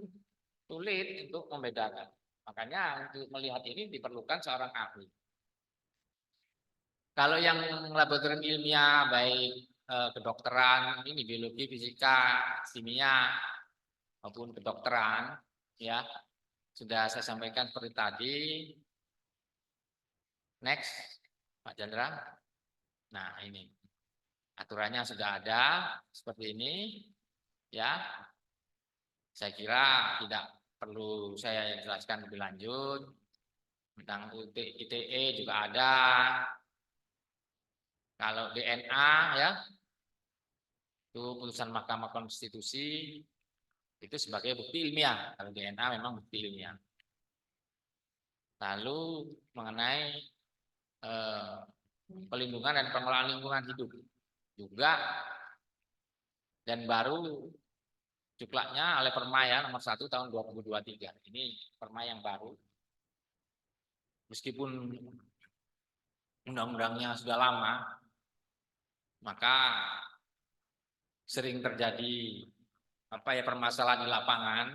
sulit untuk membedakan. Makanya untuk melihat ini diperlukan seorang ahli. Kalau yang laboratorium ilmiah baik kedokteran, ini biologi, fisika, kimia maupun kedokteran, ya sudah saya sampaikan seperti tadi. Next, Pak Chandra. Nah ini aturannya sudah ada seperti ini, ya. Saya kira tidak perlu saya jelaskan lebih lanjut. Tentang ITE juga ada. Kalau DNA ya, itu putusan Mahkamah Konstitusi itu sebagai bukti ilmiah. Kalau DNA memang bukti ilmiah. Lalu mengenai pelindungan dan pengelolaan lingkungan hidup juga, dan baru cuklaknya oleh Perma ya nomor 1 tahun 2023. Ini Perma yang baru. Meskipun undang-undangnya sudah lama, maka sering terjadi permasalahan di lapangan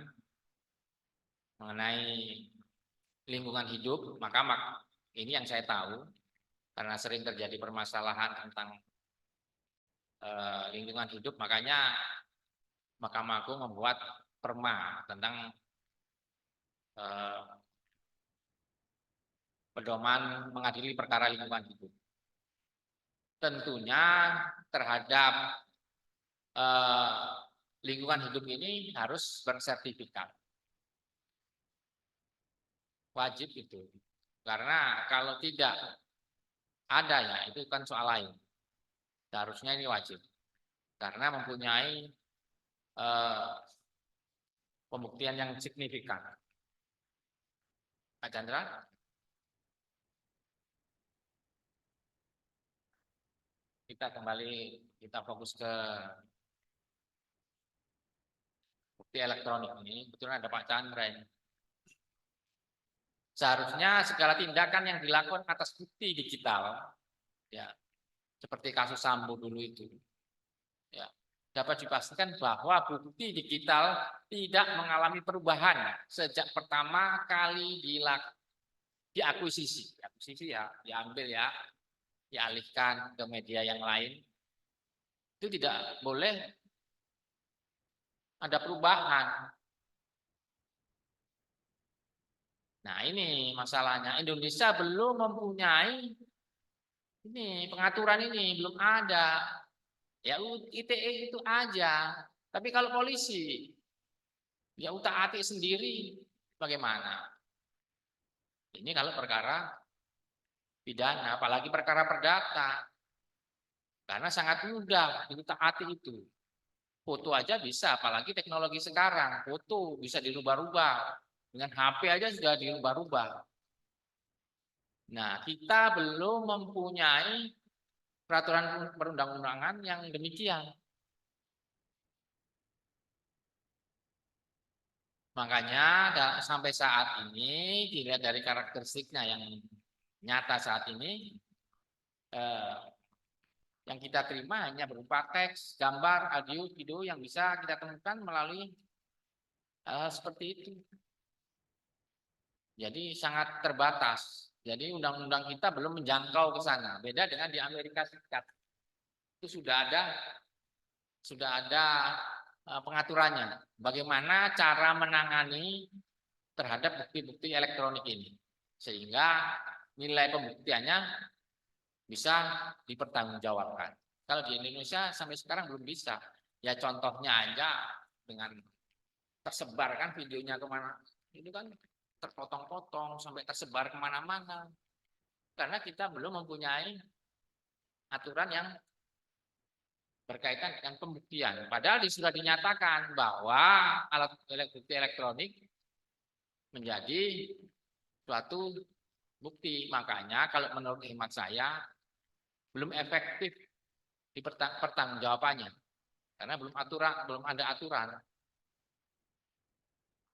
mengenai lingkungan hidup. Maka ini yang saya tahu, karena sering terjadi permasalahan tentang lingkungan hidup, makanya Mahkamah Agung membuat perma tentang pedoman mengadili perkara lingkungan hidup. Tentunya terhadap lingkungan hidup ini harus bersertifikat. Wajib itu. Karena kalau tidak ada ya itu kan soal lain. Seharusnya ini wajib. Karena mempunyai pembuktian yang signifikan. Pak Chandra? Kita kembali, kita fokus ke bukti elektronik ini. Kebetulan ada Pak Chandra ini. Seharusnya segala tindakan yang dilakukan atas bukti digital, ya seperti kasus Sambo dulu itu, ya dapat dipastikan bahwa bukti digital tidak mengalami perubahan sejak pertama kali diakuisisi ya, diambil ya, dialihkan ke media yang lain. Itu tidak boleh ada perubahan. Nah ini masalahnya, Indonesia belum mempunyai ini pengaturan ini, belum ada. Ya ITE itu aja. Tapi kalau polisi ya utak-atik sendiri bagaimana? Ini kalau perkara pidana, apalagi perkara perdata. Karena sangat mudah ditaati itu. Foto aja bisa, apalagi teknologi sekarang. Foto bisa dirubah-rubah. Dengan HP aja sudah dirubah-rubah. Nah, kita belum mempunyai peraturan perundang-undangan yang demikian. Makanya sampai saat ini dilihat dari karakteristiknya yang nyata saat ini, yang kita terima hanya berupa teks, gambar, audio, video yang bisa kita temukan melalui seperti itu. Jadi sangat terbatas. Jadi undang-undang kita belum menjangkau ke sana. Beda dengan di Amerika Serikat. Itu sudah ada pengaturannya. Bagaimana cara menangani terhadap bukti-bukti elektronik ini. Sehingga nilai pembuktiannya bisa dipertanggungjawabkan. Kalau di Indonesia sampai sekarang belum bisa. Ya contohnya aja dengan tersebar kan videonya kemana. Itu kan terpotong-potong sampai tersebar kemana-mana. Karena kita belum mempunyai aturan yang berkaitan dengan pembuktian. Padahal sudah dinyatakan bahwa alat bukti elektronik menjadi suatu bukti. Makanya kalau menurut hemat saya belum efektif di pertanggungjawabannya. Karena belum ada aturan.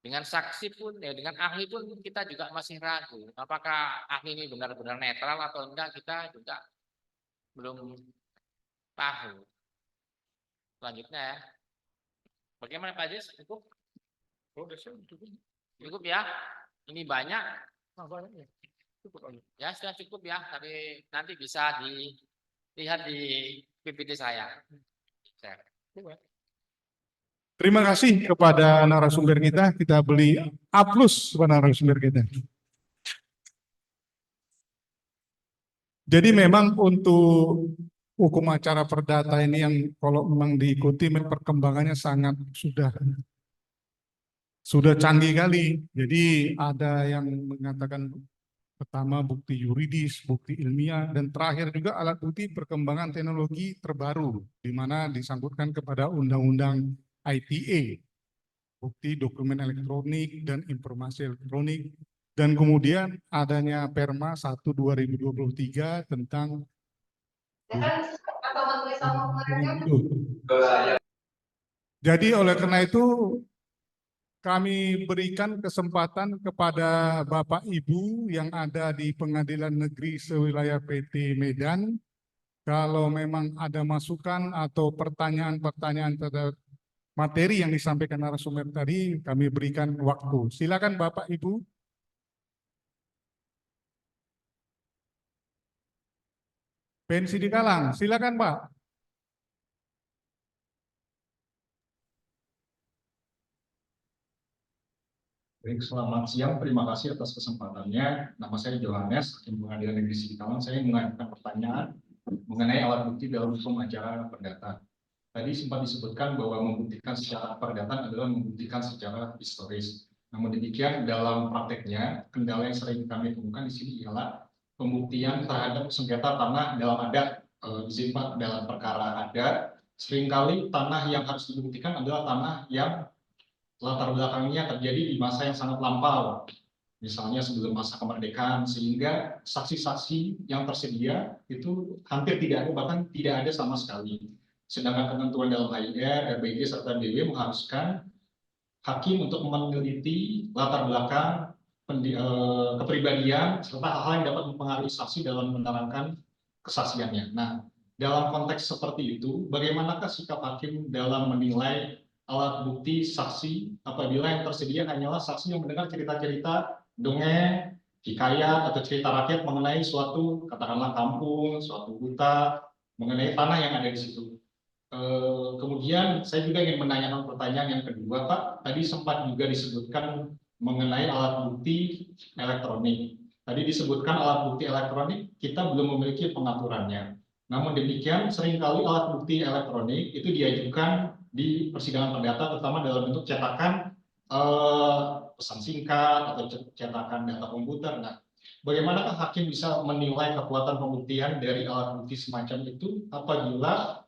Dengan saksi pun, dengan ahli pun kita juga masih ragu. Apakah ahli ini benar-benar netral atau enggak, kita juga belum tahu. Selanjutnya ya. Bagaimana Pak Aziz? Cukup? Cukup ya? Ini banyak. Ya sudah cukup ya, tapi nanti bisa dilihat di PPT saya.
Terima kasih kepada narasumber kita. Kita beli A+ kepada narasumber kita. Jadi memang untuk hukum acara perdata ini yang kalau memang diikuti perkembangannya sangat sudah canggih kali. Jadi ada yang mengatakan pertama bukti yuridis, bukti ilmiah, dan terakhir juga alat bukti perkembangan teknologi terbaru, di mana disangkutkan kepada Undang-Undang ITE, bukti dokumen elektronik dan informasi elektronik, dan kemudian adanya Perma 1/2023 tentang jadi oleh karena itu kami berikan kesempatan kepada Bapak Ibu yang ada di Pengadilan Negeri Sewilayah PT Medan, kalau memang ada masukan atau pertanyaan-pertanyaan terhadap materi yang disampaikan narasumber tadi, kami berikan waktu. Silakan Bapak Ibu. Pensi di Kalang, silakan Pak.
Baik, selamat siang. Terima kasih atas kesempatannya. Nama saya Johannes, Hakim Pengadilan Negeri Sidikalang. Saya mengajukan pertanyaan mengenai alat bukti dalam hukum acara perdata. Tadi sempat disebutkan bahwa membuktikan secara perdata adalah membuktikan secara historis. Namun demikian, dalam prakteknya, kendala yang sering kami temukan di sini ialah pembuktian terhadap sengketa tanah dalam adat, izin dalam perkara adat. Seringkali tanah yang harus dibuktikan adalah tanah yang latar belakangnya terjadi di masa yang sangat lampau, misalnya sebelum masa kemerdekaan, sehingga saksi-saksi yang tersedia itu hampir tidak ada, bahkan tidak ada sama sekali. Sedangkan ketentuan dalam HIR, RBG, serta DW mengharuskan hakim untuk meneliti latar belakang, kepribadian, serta hal-hal yang dapat mempengaruhi saksi dalam menerangkan kesaksiannya. Nah, dalam konteks seperti itu, bagaimanakah sikap hakim dalam menilai alat bukti saksi apabila yang tersedia hanyalah saksi yang mendengar cerita-cerita dongeng, hikayat, atau cerita rakyat mengenai suatu, katakanlah kampung, suatu hutan, mengenai tanah yang ada di situ. Kemudian saya juga ingin menanyakan pertanyaan yang kedua, Pak. Tadi sempat juga disebutkan mengenai alat bukti elektronik. Tadi disebutkan alat bukti elektronik kita belum memiliki pengaturannya. Namun demikian, seringkali alat bukti elektronik itu diajukan di persidangan perdata, terutama dalam bentuk cetakan pesan singkat atau cetakan data komputer. Nah, Bagaimanakah hakim bisa menilai kekuatan pembuktian dari alat bukti semacam itu apabila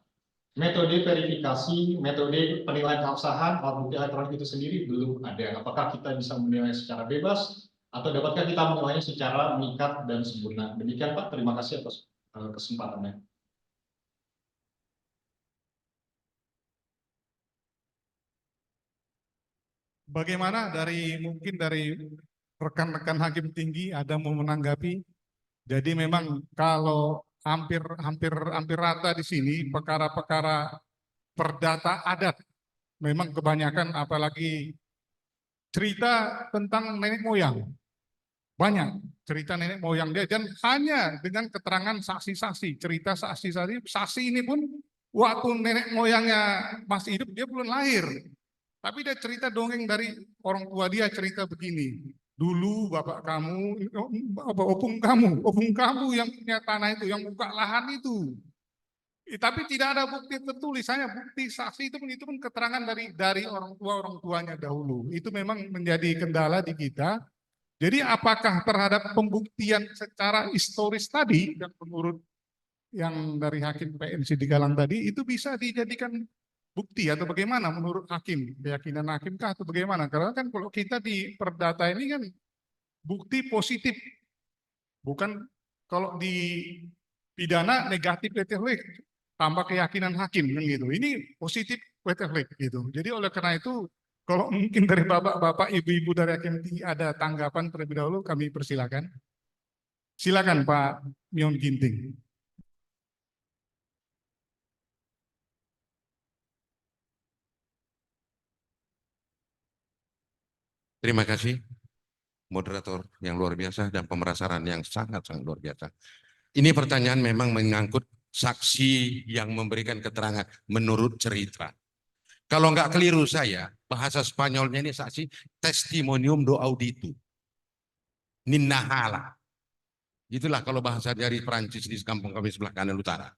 metode verifikasi, metode penilaian keabsahan alat bukti elektronik itu sendiri belum ada? Apakah kita bisa menilai secara bebas atau dapatkah kita menilainya secara mengikat dan sempurna? Demikian Pak, terima kasih atas kesempatannya.
Bagaimana mungkin dari rekan-rekan hakim tinggi ada mau menanggapi? Jadi memang kalau hampir rata di sini perkara-perkara perdata adat memang kebanyakan, apalagi cerita tentang nenek moyang. Banyak cerita nenek moyang dia, dan hanya dengan keterangan saksi-saksi, cerita saksi-saksi. Saksi ini pun waktu nenek moyangnya masih hidup, dia belum lahir. Tapi dia cerita dongeng dari orang tua dia, cerita begini. Dulu bapak kamu, opung kamu yang punya tanah itu, yang buka lahan itu. Tapi tidak ada bukti tertulis, hanya bukti saksi itu pun keterangan dari orang tuanya dahulu. Itu memang menjadi kendala di kita. Jadi apakah terhadap pembuktian secara historis tadi, dan menurut yang dari Hakim PNC di Galang tadi, itu bisa dijadikan bukti atau bagaimana menurut hakim, keyakinan hakim kah atau bagaimana? Karena kan kalau kita di perdata ini kan bukti positif, bukan kalau di pidana negatif wetelek tambah keyakinan hakim kan gitu. Ini positif wetelek gitu. Jadi oleh karena itu kalau mungkin dari bapak-bapak, ibu-ibu dari hakim tinggi ada tanggapan terlebih dahulu, kami persilakan. Silakan Pak Mion Ginting.
Terima kasih, moderator yang luar biasa dan pemerasaran yang sangat-sangat luar biasa. Ini pertanyaan memang mengangkut saksi yang memberikan keterangan menurut cerita. Kalau nggak keliru saya, bahasa Spanyolnya ini saksi testimonium do auditu. Ninnahala. Itulah kalau bahasa dari Perancis di kampung kami sebelah kanan utara.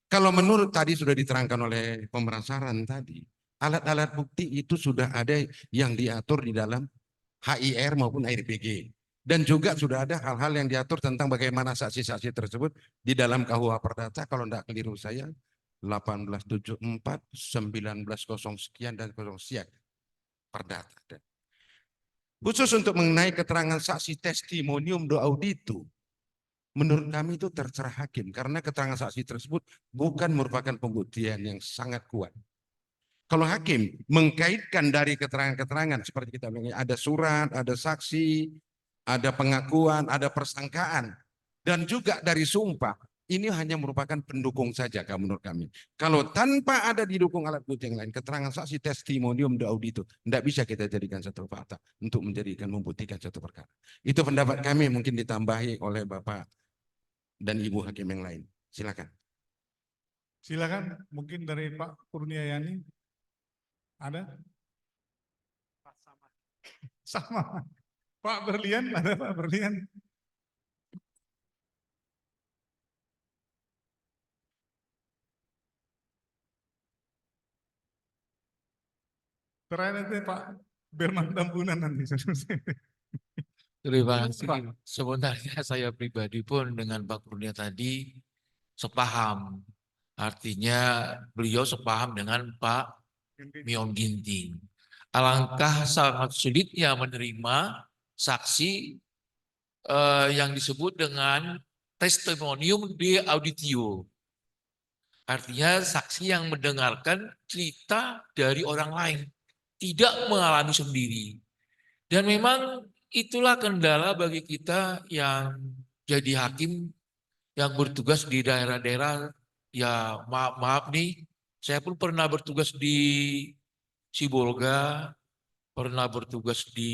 Kalau menurut tadi sudah diterangkan oleh pemerasaran tadi, alat-alat bukti itu sudah ada yang diatur di dalam HIR maupun ARPG. Dan juga sudah ada hal-hal yang diatur tentang bagaimana saksi-saksi tersebut di dalam KUH Perdata, kalau tidak keliru saya, 1874, 1900 sekian dan 0 sekian Perdata. Khusus untuk mengenai keterangan saksi testimonium do auditu, menurut kami itu terserah hakim, karena keterangan saksi tersebut bukan merupakan pembuktian yang sangat kuat. Kalau hakim mengkaitkan dari keterangan-keterangan seperti kita bilang, ada surat, ada saksi, ada pengakuan, ada persangkaan, dan juga dari sumpah, ini hanya merupakan pendukung saja kalau menurut kami. Kalau tanpa ada didukung alat bukti yang lain, keterangan saksi testimonium do auditu, tidak bisa kita jadikan satu fakta untuk membuktikan satu perkara. Itu pendapat kami, mungkin ditambahi oleh Bapak dan Ibu Hakim yang lain. Silakan.
Silakan, mungkin dari Pak Kurniayani. Ada? Sama. Pak Berlian, ada Pak Berlian. Terakhir nanti Pak Berman Tambunan nanti.
Terima kasih. Sebenarnya saya pribadi pun dengan Pak Kurnia tadi sepaham. Artinya beliau sepaham dengan Pak Mion Ginting. Alangkah sangat sulitnya menerima saksi yang disebut dengan testimonium de auditio. Artinya saksi yang mendengarkan cerita dari orang lain, tidak mengalami sendiri. Dan memang itulah kendala bagi kita yang jadi hakim yang bertugas di daerah-daerah. Ya maaf nih, saya pun pernah bertugas di Sibolga, pernah bertugas di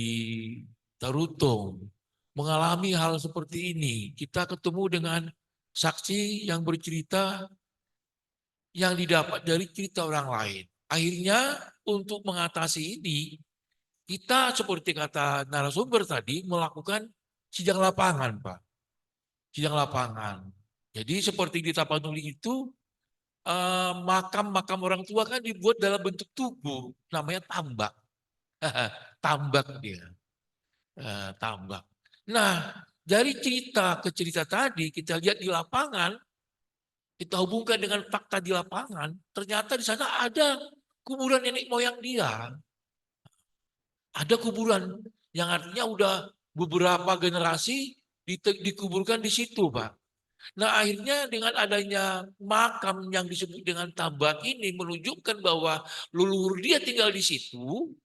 Tarutung, mengalami hal seperti ini. Kita ketemu dengan saksi yang bercerita yang didapat dari cerita orang lain. Akhirnya untuk mengatasi ini, kita seperti kata narasumber tadi melakukan sidang lapangan, Pak. Sidang lapangan. Jadi seperti di Tapanuli itu, makam-makam orang tua kan dibuat dalam bentuk tubuh, namanya tambak. Tambak dia. Tambak. Nah, dari cerita ke cerita tadi, kita lihat di lapangan, kita hubungkan dengan fakta di lapangan, ternyata di sana ada kuburan nenek moyang dia. Ada kuburan yang artinya udah beberapa generasi dikuburkan di situ, Pak. Nah, akhirnya dengan adanya makam yang disebut dengan Tambak ini menunjukkan bahwa leluhur dia tinggal di situ.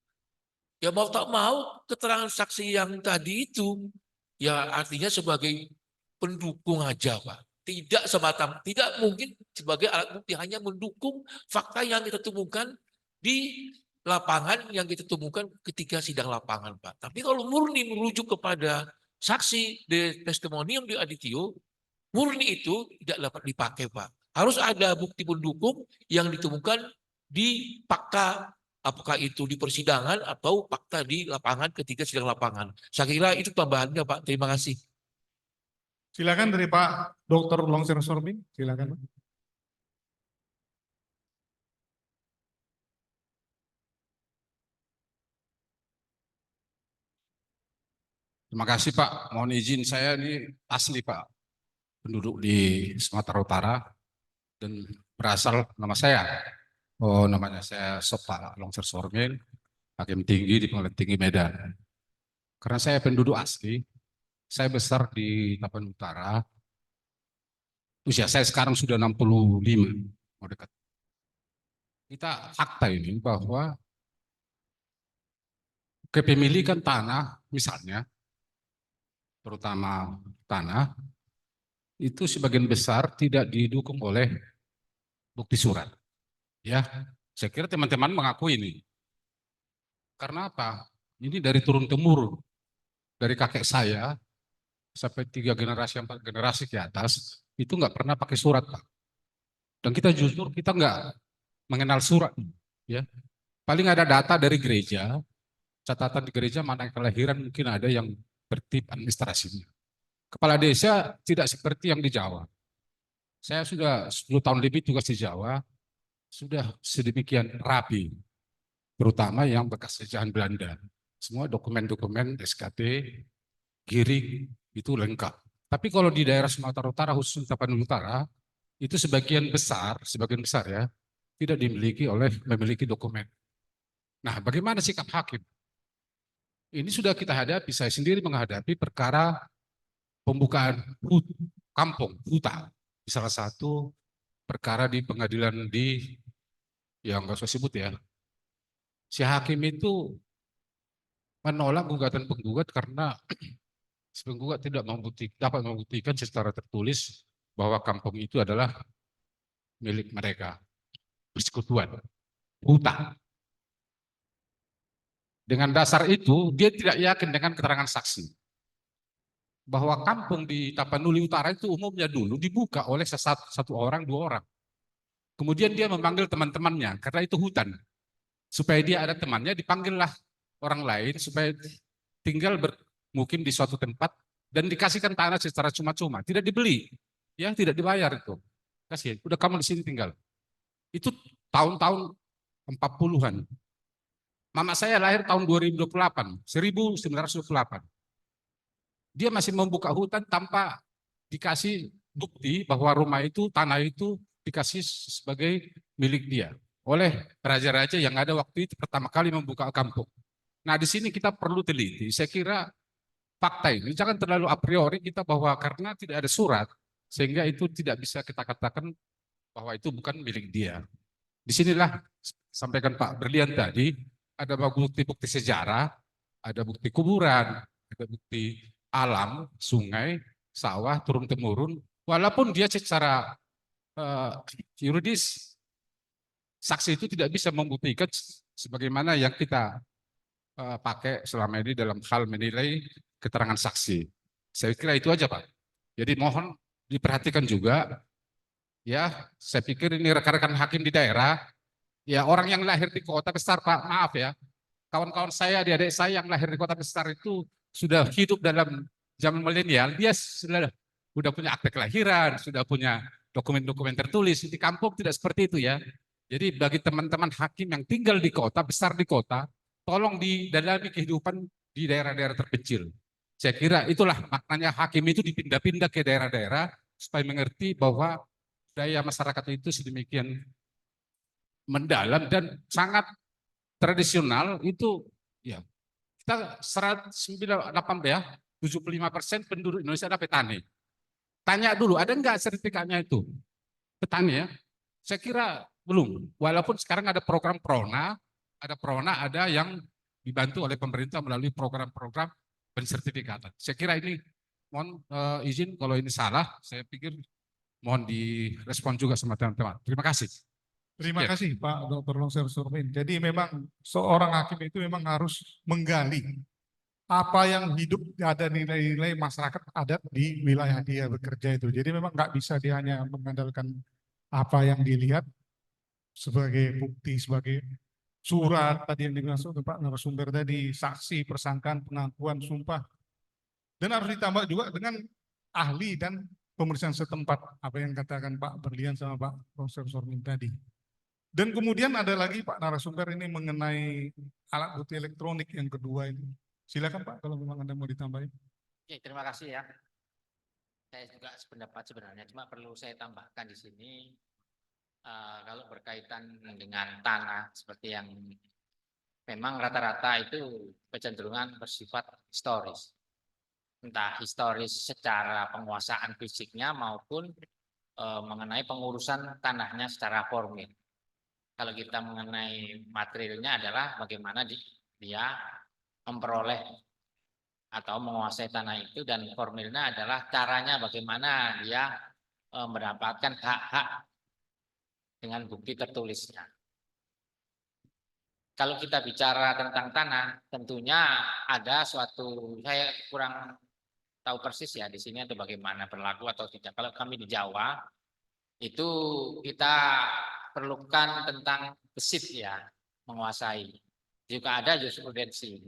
Ya mau tak mau keterangan saksi yang tadi itu ya artinya sebagai pendukung aja, Pak. Tidak semata, tidak mungkin sebagai alat bukti, hanya mendukung fakta yang kita temukan di lapangan yang kita temukan ketika sidang lapangan, Pak. Tapi kalau murni merujuk kepada saksi de testimonium di Adityo, murni itu tidak dapat dipakai, Pak. Harus ada bukti pendukung yang ditemukan di fakta, apakah itu di persidangan atau fakta di lapangan ketika sidang lapangan. Saya kira itu tambahannya, Pak. Terima kasih.
Silakan dari Pak Dr. Longser Sorbing, silakan Pak.
Terima kasih Pak. Mohon izin saya ini asli Pak, penduduk di Sumatera Utara dan berasal nama saya. Oh, namanya saya Sopak Longser Sormil, Hakim Tinggi di Pengadilan Tinggi Medan. Karena saya penduduk asli, saya besar di Tapan Utara. Usia saya sekarang sudah 65, mau dekat. Kita fakta ini bahwa kepemilikan tanah misalnya, terutama tanah, itu sebagian besar tidak didukung oleh bukti surat. Ya, saya kira teman-teman mengakui ini. Karena apa? Ini dari turun temurun, dari kakek saya sampai 3 generasi, 4 generasi ke atas itu nggak pernah pakai surat, Pak. Dan kita jujur kita nggak mengenal surat, ya. Paling ada data dari gereja, catatan di gereja mana kelahiran mungkin ada yang tertib administrasinya. Kepala desa tidak seperti yang di Jawa. Saya sudah 10 tahun lebih tugas di Jawa, sudah sedemikian rapi, terutama yang bekas jajahan Belanda. Semua dokumen-dokumen SKT, giring, itu lengkap. Tapi kalau di daerah Sumatera Utara, khusus Tapanuli Utara, itu sebagian besar ya, tidak memiliki dokumen. Nah, bagaimana sikap hakim? Ini sudah kita hadapi, saya sendiri menghadapi perkara pembukaan kampung, hutan. Salah satu perkara di pengadilan yang nggak usah sebut ya. Si hakim itu menolak gugatan penggugat karena si penggugat tidak dapat membuktikan secara tertulis bahwa kampung itu adalah milik mereka, persekutuan, hutan. Dengan dasar itu, dia tidak yakin dengan keterangan saksi. Bahwa kampung di Tapanuli Utara itu umumnya dulu dibuka oleh satu orang, 2 orang. Kemudian dia memanggil teman-temannya, karena itu hutan. Supaya dia ada temannya, dipanggillah orang lain, supaya tinggal bermukim di suatu tempat, dan dikasihkan tanah secara cuma-cuma. Tidak dibeli, ya tidak dibayar itu. Kasih, udah kamu di sini tinggal. Itu tahun-tahun 40-an. Mama saya lahir tahun 2028, 1928. Dia masih membuka hutan tanpa dikasih bukti bahwa rumah itu, tanah itu dikasih sebagai milik dia oleh raja-raja yang ada waktu itu pertama kali membuka kampung. Nah, di sini kita perlu teliti. Saya kira fakta ini jangan terlalu a priori kita bahwa karena tidak ada surat sehingga itu tidak bisa kita katakan bahwa itu bukan milik dia. Disinilah sampaikan Pak Berlian tadi, ada bukti-bukti sejarah, ada bukti kuburan, ada bukti alam, sungai, sawah, turun-temurun. Walaupun dia secara yuridis, saksi itu tidak bisa membuktikan sebagaimana yang kita pakai selama ini dalam hal menilai keterangan saksi. Saya kira itu aja Pak. Jadi mohon diperhatikan juga, ya saya pikir ini rekan-rekan hakim di daerah, ya orang yang lahir di kota besar Pak, maaf ya, kawan-kawan saya, adik-adik saya yang lahir di kota besar itu sudah hidup dalam zaman milenial, dia sudah punya akte kelahiran, sudah punya dokumen-dokumen tertulis. Di kampung tidak seperti itu ya. Jadi bagi teman-teman hakim yang tinggal di kota, besar di kota, tolong didalami kehidupan di daerah-daerah terpencil. Saya kira itulah maknanya hakim itu dipindah-pindah ke daerah-daerah supaya mengerti bahwa budaya masyarakat itu sedemikian mendalam dan sangat tradisional itu ya kita 118 ya 75% penduduk Indonesia adalah petani. Tanya dulu ada enggak sertifikatnya itu petani ya? Saya kira belum. Walaupun sekarang ada program Prona, ada yang dibantu oleh pemerintah melalui program-program pensertifikatan. Saya kira ini mohon izin kalau ini salah, saya pikir mohon direspon juga sama teman-teman. Terima kasih.
Terima
Sekian.
kasih Pak Dr. Longser Surmin. Jadi memang seorang hakim itu memang harus menggali apa yang hidup, ada nilai-nilai masyarakat adat di wilayah dia bekerja itu. Jadi memang nggak bisa dia hanya mengandalkan apa yang dilihat sebagai bukti, sebagai surat tadi yang dimaksud Pak narasumber tadi, saksi, persangkaan, pengakuan, sumpah. Dan harus ditambah juga dengan ahli dan pemeriksaan setempat, apa yang katakan Pak Berlian sama Pak Profesor Surmin tadi. Dan kemudian ada lagi Pak narasumber ini mengenai alat bukti elektronik yang kedua ini. Silakan Pak kalau memang Anda mau ditambahin.
Oke, terima kasih ya. Saya juga sependapat sebenarnya, cuma perlu saya tambahkan di sini kalau berkaitan dengan tanah seperti yang memang rata-rata itu kecenderungan bersifat historis. Entah historis secara penguasaan fisiknya maupun mengenai pengurusan tanahnya secara formil. Kalau kita mengenai materialnya adalah bagaimana dia memperoleh atau menguasai tanah itu, dan formilnya adalah caranya bagaimana dia mendapatkan hak-hak dengan bukti tertulisnya. Kalau kita bicara tentang tanah, tentunya ada suatu, saya kurang tahu persis ya di sini atau bagaimana berlaku atau tidak. Kalau kami di Jawa itu kita perlukan tentang besit ya, menguasai. Juga ada jurisprudensi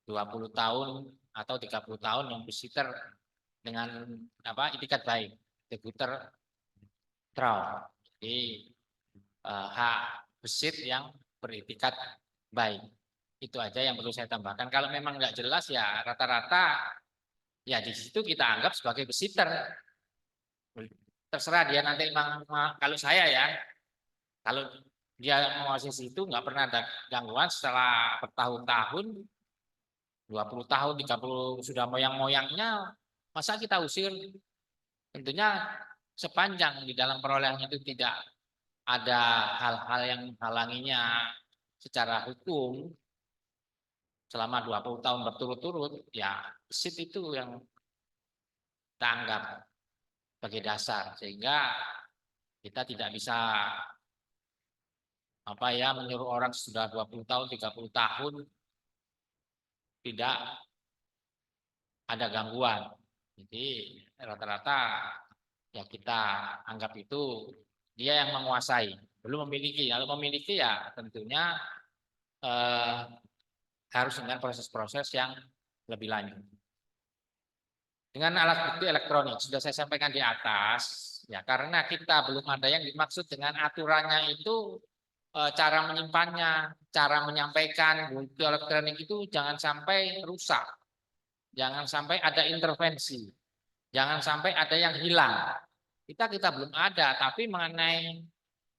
20 tahun atau 30 tahun yang besiter dengan itikat baik, deguter traum. Jadi hak besit yang beritikat baik. Itu aja yang perlu saya tambahkan. Kalau memang nggak jelas ya rata-rata ya di situ kita anggap sebagai besiter. Terserah dia nanti kalau saya ya, kalau dia menguasai situ nggak pernah ada gangguan setelah bertahun-tahun, 20 tahun, 30 sudah moyang-moyangnya, masa kita usir? Tentunya sepanjang di dalam perolehan itu tidak ada hal-hal yang menghalanginya secara hukum selama 20 tahun berturut-turut, ya besit itu yang kita anggap sebagai dasar, sehingga kita tidak bisa menyuruh orang sudah 20 tahun, 30 tahun tidak ada gangguan. Jadi rata-rata ya kita anggap itu dia yang menguasai, belum memiliki. Kalau memiliki ya tentunya harus dengan proses-proses yang lebih lanjut. Dengan alat bukti elektronik, sudah saya sampaikan di atas, ya karena kita belum ada yang dimaksud dengan aturannya itu, cara menyimpannya, cara menyampaikan bukti elektronik itu jangan sampai rusak, jangan sampai ada intervensi, jangan sampai ada yang hilang. Kita belum ada, tapi mengenai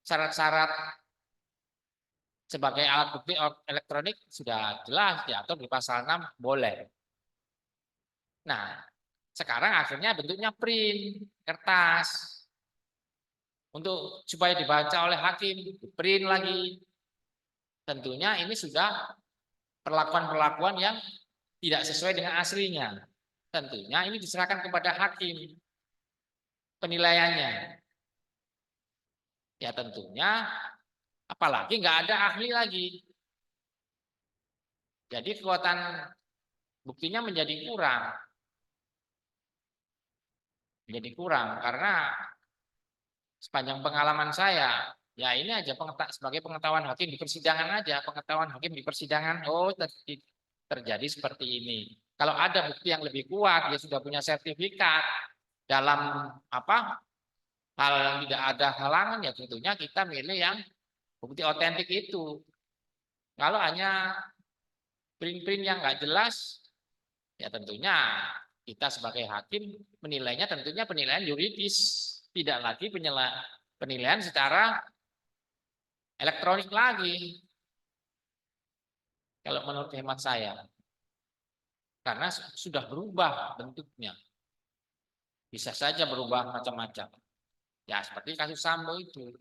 syarat-syarat sebagai alat bukti elektronik sudah jelas diatur di pasal 6 boleh. Nah, sekarang akhirnya bentuknya print, kertas. Untuk supaya dibaca oleh hakim, print lagi. Tentunya ini sudah perlakuan-perlakuan yang tidak sesuai dengan aslinya. Tentunya ini diserahkan kepada hakim penilaiannya. Ya tentunya apalagi nggak ada ahli lagi. Jadi kekuatan buktinya menjadi kurang. Karena sepanjang pengalaman saya, ya ini aja sebagai pengetahuan hakim di persidangan aja, oh terjadi seperti ini. Kalau ada bukti yang lebih kuat, dia sudah punya sertifikat dalam hal yang tidak ada halangan, ya tentunya kita milih yang bukti otentik itu. Kalau hanya print-print yang nggak jelas, Ya tentunya kita sebagai hakim menilainya tentunya penilaian yuridis, tidak lagi penilaian secara elektronik lagi. Kalau menurut hemat saya, karena sudah berubah bentuknya, bisa saja berubah macam-macam. Ya seperti kasus Sambo itu,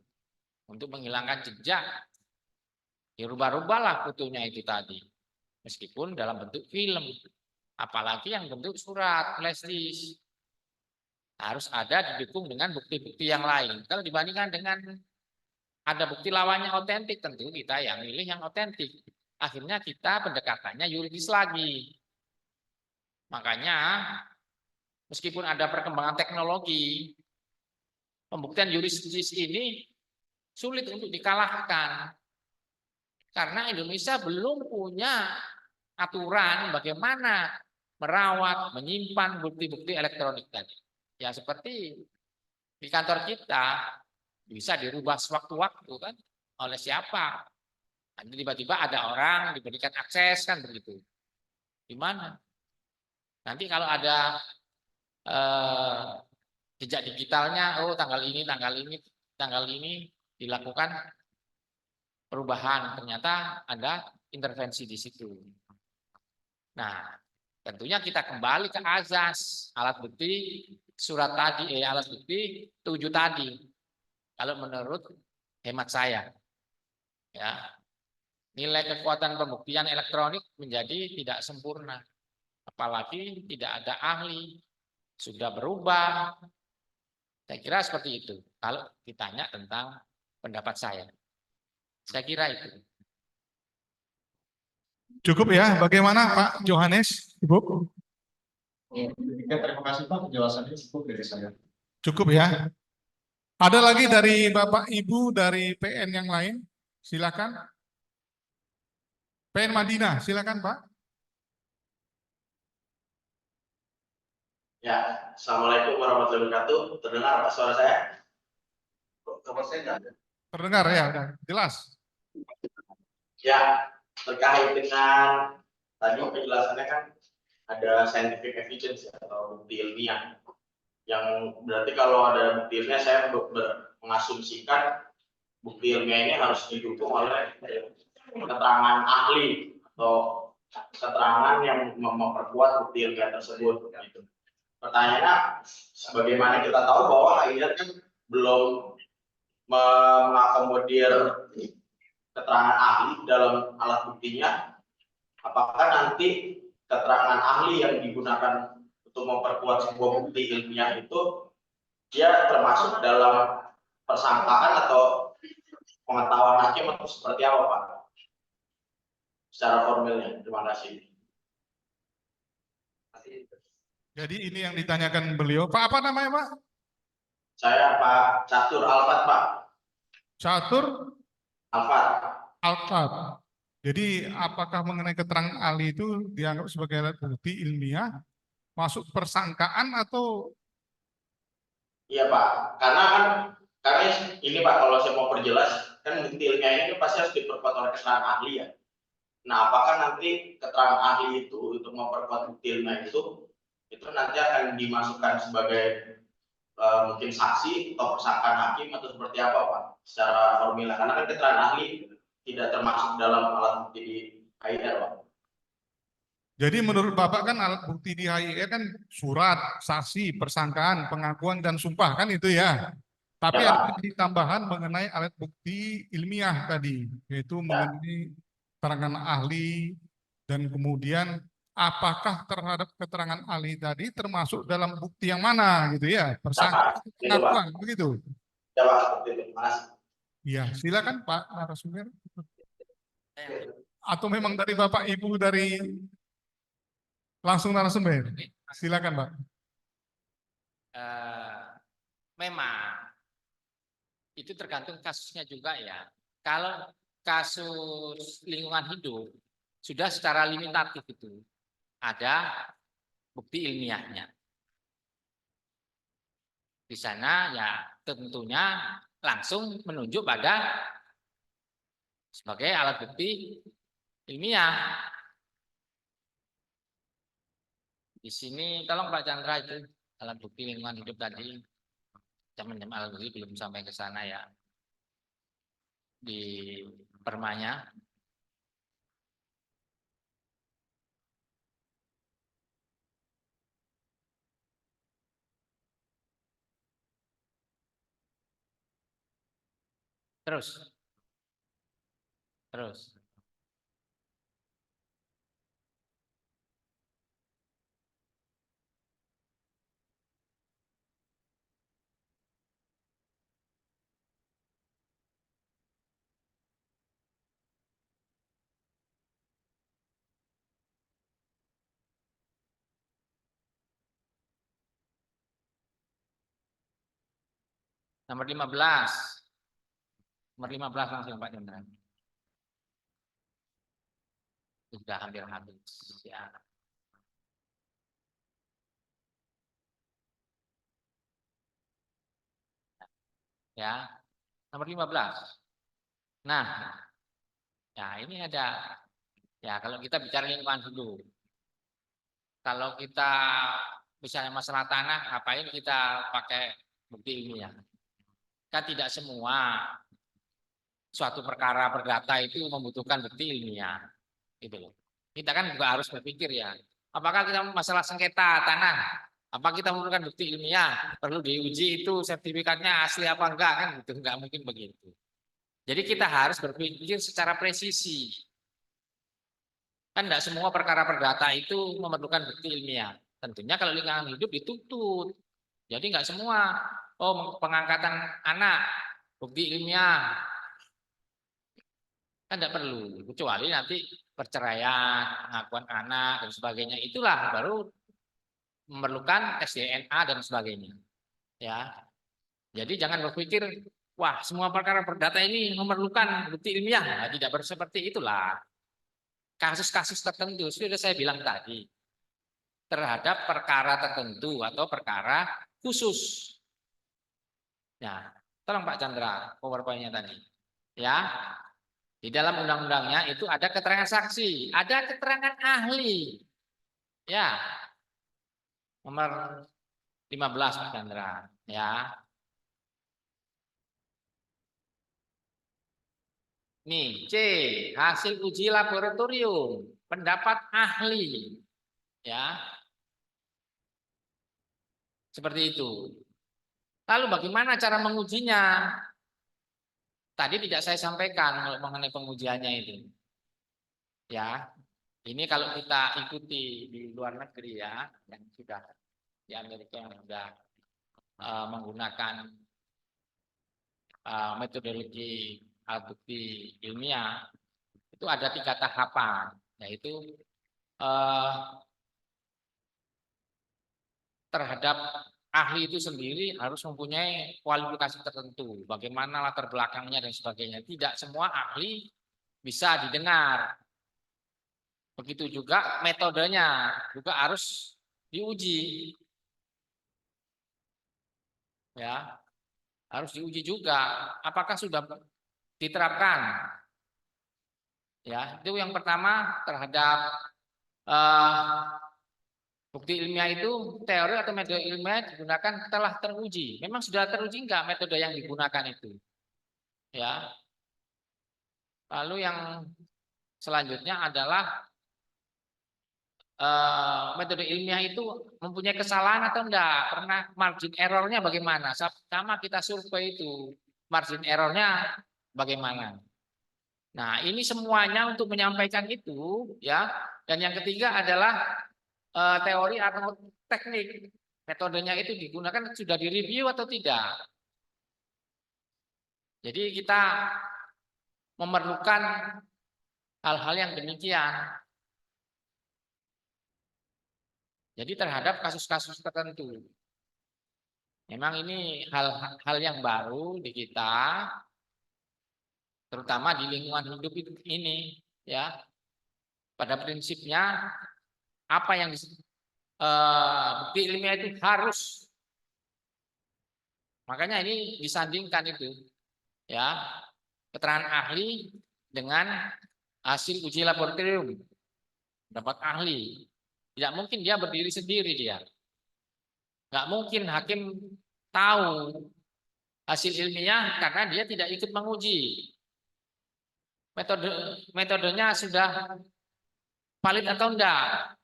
untuk menghilangkan jejak, dirubah-rubahlah fotonya itu tadi, meskipun dalam bentuk film, apalagi yang bentuk surat, flash disk, harus ada didukung dengan bukti-bukti yang lain. Kalau dibandingkan dengan ada bukti lawannya otentik, tentu kita yang milih yang otentik. Akhirnya kita pendekatannya yuridis lagi. Makanya meskipun ada perkembangan teknologi, pembuktian yuridis ini sulit untuk dikalahkan. Karena Indonesia belum punya aturan bagaimana merawat, menyimpan bukti-bukti elektronik tadi. Ya seperti di kantor kita bisa dirubah sewaktu-waktu kan oleh siapa? Nanti tiba-tiba ada orang diberikan akses kan begitu. Di mana? Nanti kalau ada jejak digitalnya, oh tanggal ini dilakukan perubahan, ternyata ada intervensi di situ. Nah, tentunya kita kembali ke azas alat bukti surat tadi, alat bukti 7 tadi. Kalau menurut hemat saya, ya nilai kekuatan pembuktian elektronik menjadi tidak sempurna, apalagi tidak ada ahli, sudah berubah. Saya kira seperti itu. Kalau ditanya tentang pendapat saya kira itu.
Cukup ya, bagaimana Pak Johannes, Ibu?
Terima kasih Pak, penjelasannya cukup dari saya.
Cukup ya. Ada lagi dari Bapak Ibu dari PN yang lain? Silakan. PN Madinah, silakan Pak.
Ya, Assalamualaikum warahmatullahi wabarakatuh. Terdengar apa suara saya?
Terdengar ya, udah jelas.
Ya, terkait dengan tadi penjelasannya kan ada scientific evidence atau bukti ilmiah. Yang berarti kalau ada bukti ilmiah, saya mengasumsikan bukti ilmiah ini harus didukung oleh keterangan ahli atau keterangan yang memperkuat bukti ilmiah tersebut. Gitu. Pertanyaannya, bagaimana kita tahu bahwa HIR kan belum mengakomodir keterangan ahli dalam alat buktinya? Apakah nanti keterangan ahli yang digunakan untuk memperkuat sebuah bukti ilmiah itu dia termasuk dalam persangkaan atau pengetahuan hakim atau seperti apa Pak? Secara formilnya, terima kasih.
Jadi ini yang ditanyakan beliau. Pak apa namanya Pak?
Saya Pak Catur Alfat Pak.
Catur
Alfat.
Alfat. Jadi apakah mengenai keterangan ahli itu dianggap sebagai alat bukti ilmiah masuk persangkaan atau?
Iya Pak, karena ini Pak, kalau saya mau perjelas kan bukti ilmiah ini pasti harus diperkuat oleh keterangan ahli ya. Nah, apakah nanti keterangan ahli itu untuk memperkuat bukti ilmiah itu nanti akan dimasukkan sebagai mungkin saksi atau persangkaan hakim atau seperti apa Pak secara formula, karena kan keterangan ahli tidak termasuk dalam alat bukti di HIR Pak.
Jadi menurut Bapak kan alat bukti di HIR kan surat, saksi, persangkaan, pengakuan dan sumpah kan itu ya. Tapi
Ya,
ada tambahan mengenai alat bukti ilmiah tadi, yaitu mengenai keterangan ahli dan kemudian apakah terhadap keterangan ahli tadi termasuk dalam bukti yang mana gitu ya, persangkaan, pengakuan begitu.
Ya Pak, seperti itu. Terima kasih.
Ya, silakan Pak narasumber. Atau memang dari Bapak Ibu dari langsung narasumber. Silakan Pak.
Memang itu tergantung kasusnya juga ya. Kalau kasus lingkungan hidup sudah secara limitatif itu ada bukti ilmiahnya. Di sana ya tentunya langsung menunjuk pada sebagai alat bukti ilmiah. Di sini tolong Pak Chandra itu alat bukti lingkungan hidup tadi. Jam alat bukti belum sampai ke sana ya. Di permanya. Terus. Nomor 15. Nomor 15 langsung Pak Chandra. Sudah hampir habis ya. Ya. Nomor 15. Nah, ya ini ada ya kalau kita bicara lingkungan hidup. Kalau kita misalnya masalah tanah, ngapain kita pakai bukti ilmiah? Kan tidak semua suatu perkara perdata itu membutuhkan bukti ilmiah. Gitu loh. Kita kan juga harus berpikir ya, apakah kita masalah sengketa tanah, apa kita memerlukan bukti ilmiah, perlu diuji itu sertifikatnya asli apa enggak, kan gitu, enggak mungkin begitu. Jadi kita harus berpikir secara presisi. Kan enggak semua perkara perdata itu memerlukan bukti ilmiah. Tentunya kalau lingkungan hidup dituntut. Jadi enggak semua, oh pengangkatan anak, bukti ilmiah, kan tidak perlu, kecuali nanti perceraian, pengakuan anak dan sebagainya, itulah baru memerlukan tes DNA dan sebagainya. Ya, jadi jangan berpikir, wah semua perkara perdata ini memerlukan bukti ilmiah. Nah, tidak seperti itulah. Kasus-kasus tertentu sudah saya bilang tadi, terhadap perkara tertentu atau perkara khusus. Ya, tolong Pak Chandra, PowerPoint-nya tadi. Ya. Di dalam undang-undangnya itu ada keterangan saksi, ada keterangan ahli. Ya. Nomor 15 Pak Chandra, ya. Nih, C, hasil uji laboratorium, pendapat ahli. Ya. Seperti itu. Lalu bagaimana cara mengujinya? Tadi tidak saya sampaikan mengenai pengujiannya itu. Ya. Ini kalau kita ikuti di luar negeri ya, yang sudah di Amerika yang sudah menggunakan metodologi alat bukti ilmiah, itu ada 3 tahapan, yaitu terhadap ahli itu sendiri harus mempunyai kualifikasi tertentu, bagaimana latar belakangnya dan sebagainya. Tidak semua ahli bisa didengar. Begitu juga metodenya juga harus diuji. Ya. Harus diuji juga apakah sudah diterapkan. Ya, itu yang pertama terhadap bukti ilmiah itu, teori atau metode ilmiah digunakan telah teruji. Memang sudah teruji enggak metode yang digunakan itu? Ya. Lalu yang selanjutnya adalah metode ilmiah itu mempunyai kesalahan atau enggak? Pernah margin errornya bagaimana? Sama kita survei itu, margin errornya bagaimana? Nah, ini semuanya untuk menyampaikan itu, ya. Dan yang ketiga adalah teori atau teknik. Metodenya itu digunakan sudah direview atau tidak? Jadi kita memerlukan hal-hal yang demikian. Jadi terhadap kasus-kasus tertentu. Memang ini hal-hal yang baru di kita, terutama di lingkungan hidup ini, ya. Pada prinsipnya apa yang bukti ilmiah itu harus, makanya ini disandingkan itu, ya, keterangan ahli dengan hasil uji laboratorium, pendapat ahli. Tidak mungkin dia berdiri sendiri dia. Nggak mungkin hakim tahu hasil ilmiah karena dia tidak ikut menguji. Metodenya sudah valid atau enggak?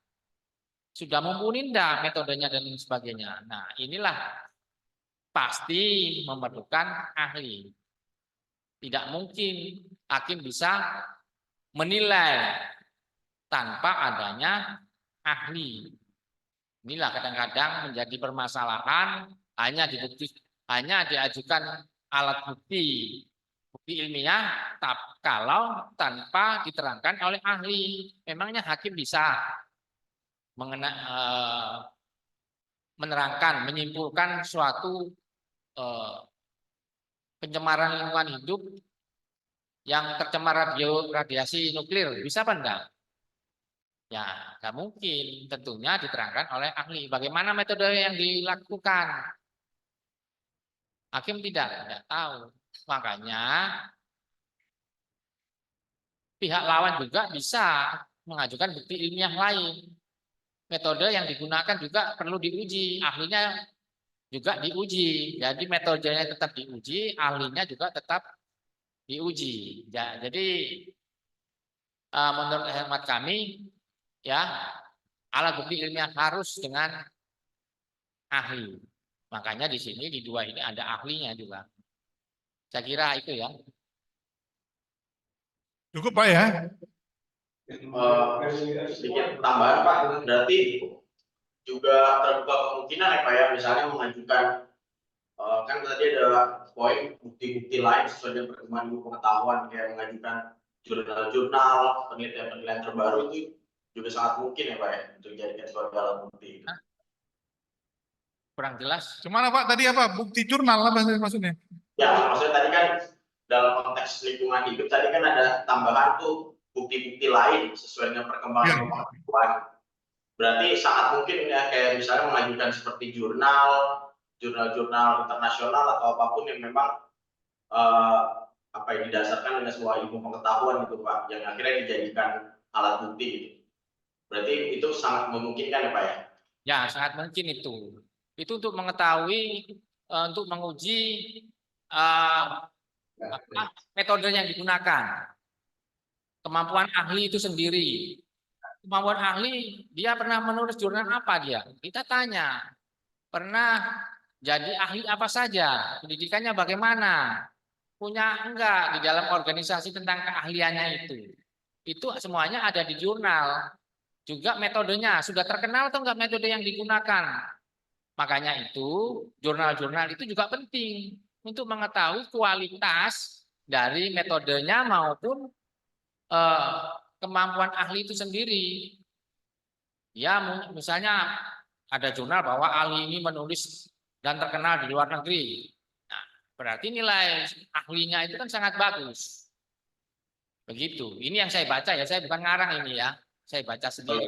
Sudah mumpuni enggak metodenya dan lain sebagainya. Nah, inilah pasti memerlukan ahli. Tidak mungkin hakim bisa menilai tanpa adanya ahli. Inilah kadang-kadang menjadi permasalahan, hanya diajukan alat bukti ilmiah kalau tanpa diterangkan oleh ahli. Memangnya hakim bisa menerangkan, menyimpulkan suatu pencemaran lingkungan hidup yang tercemar radiasi nuklir, bisa apa enggak? Ya, nggak mungkin. Tentunya diterangkan oleh ahli. Bagaimana metode yang dilakukan? Hakim tidak tahu. Makanya pihak lawan juga bisa mengajukan bukti ilmiah lain. Metode yang digunakan juga perlu diuji, ahlinya juga diuji. Jadi metodenya tetap diuji, ahlinya juga tetap diuji. Ya, jadi menurut hemat kami, ya, alat bukti ilmiah harus dengan ahli. Makanya di sini di dua ini ada ahlinya juga. Saya kira itu ya.
Cukup Pak ya?
Sedikit tambahan Pak, berarti juga terbuka kemungkinan ya Pak ya, misalnya mengajukan kan tadi ada poin bukti-bukti lain sesuai dengan perkembangan ilmu pengetahuan, kayak mengajukan jurnal-jurnal, penelitian-penelitian terbaru itu juga sangat mungkin ya Pak ya untuk dijadikan sebagai alat bukti.
Kurang jelas.
Cuman Pak tadi apa? Bukti jurnal apa maksudnya?
Ya, maksudnya tadi kan dalam konteks lingkungan hidup tadi kan ada tambahan tuh bukti-bukti lain sesuai dengan perkembangan ilmu pengetahuan. Berarti sangat mungkin ya kayak misalnya mengajukan seperti jurnal-jurnal internasional atau apapun yang memang apa yang didasarkan dengan sebuah ilmu pengetahuan gitu Pak, yang akhirnya dijadikan alat bukti gitu. Berarti itu sangat memungkinkan ya Pak ya?
Ya, sangat mungkin itu. Itu untuk mengetahui, untuk menguji metode yang digunakan. Kemampuan ahli itu sendiri. Kemampuan ahli, dia pernah menulis jurnal apa dia? Kita tanya. Pernah jadi ahli apa saja? Pendidikannya bagaimana? Punya enggak di dalam organisasi tentang keahliannya itu? Itu semuanya ada di jurnal. Juga metodenya, sudah terkenal atau enggak metode yang digunakan? Makanya itu, jurnal-jurnal itu juga penting untuk mengetahui kualitas dari metodenya maupun kemampuan ahli itu sendiri. Ya, misalnya ada jurnal bahwa ahli ini menulis dan terkenal di luar negeri. Nah, berarti nilai ahlinya itu kan sangat bagus. Begitu. Ini yang saya baca ya, saya bukan ngarang ini ya. Saya baca sendiri.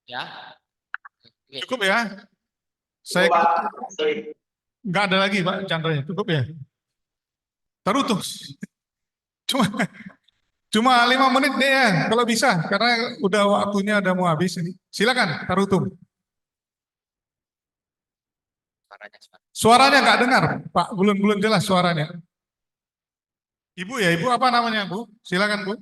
Ya.
Cukup ya? Saya nggak ada lagi Pak Chandra, cukup ya? Tarutus. Cuma 5 menit deh ya, kalau bisa, karena udah waktunya udah mau habis ini. Silakan, Tarutum. Suaranya nggak dengar, Pak. Belum jelas suaranya. Ibu ya, Ibu apa namanya Bu? Silakan Bu.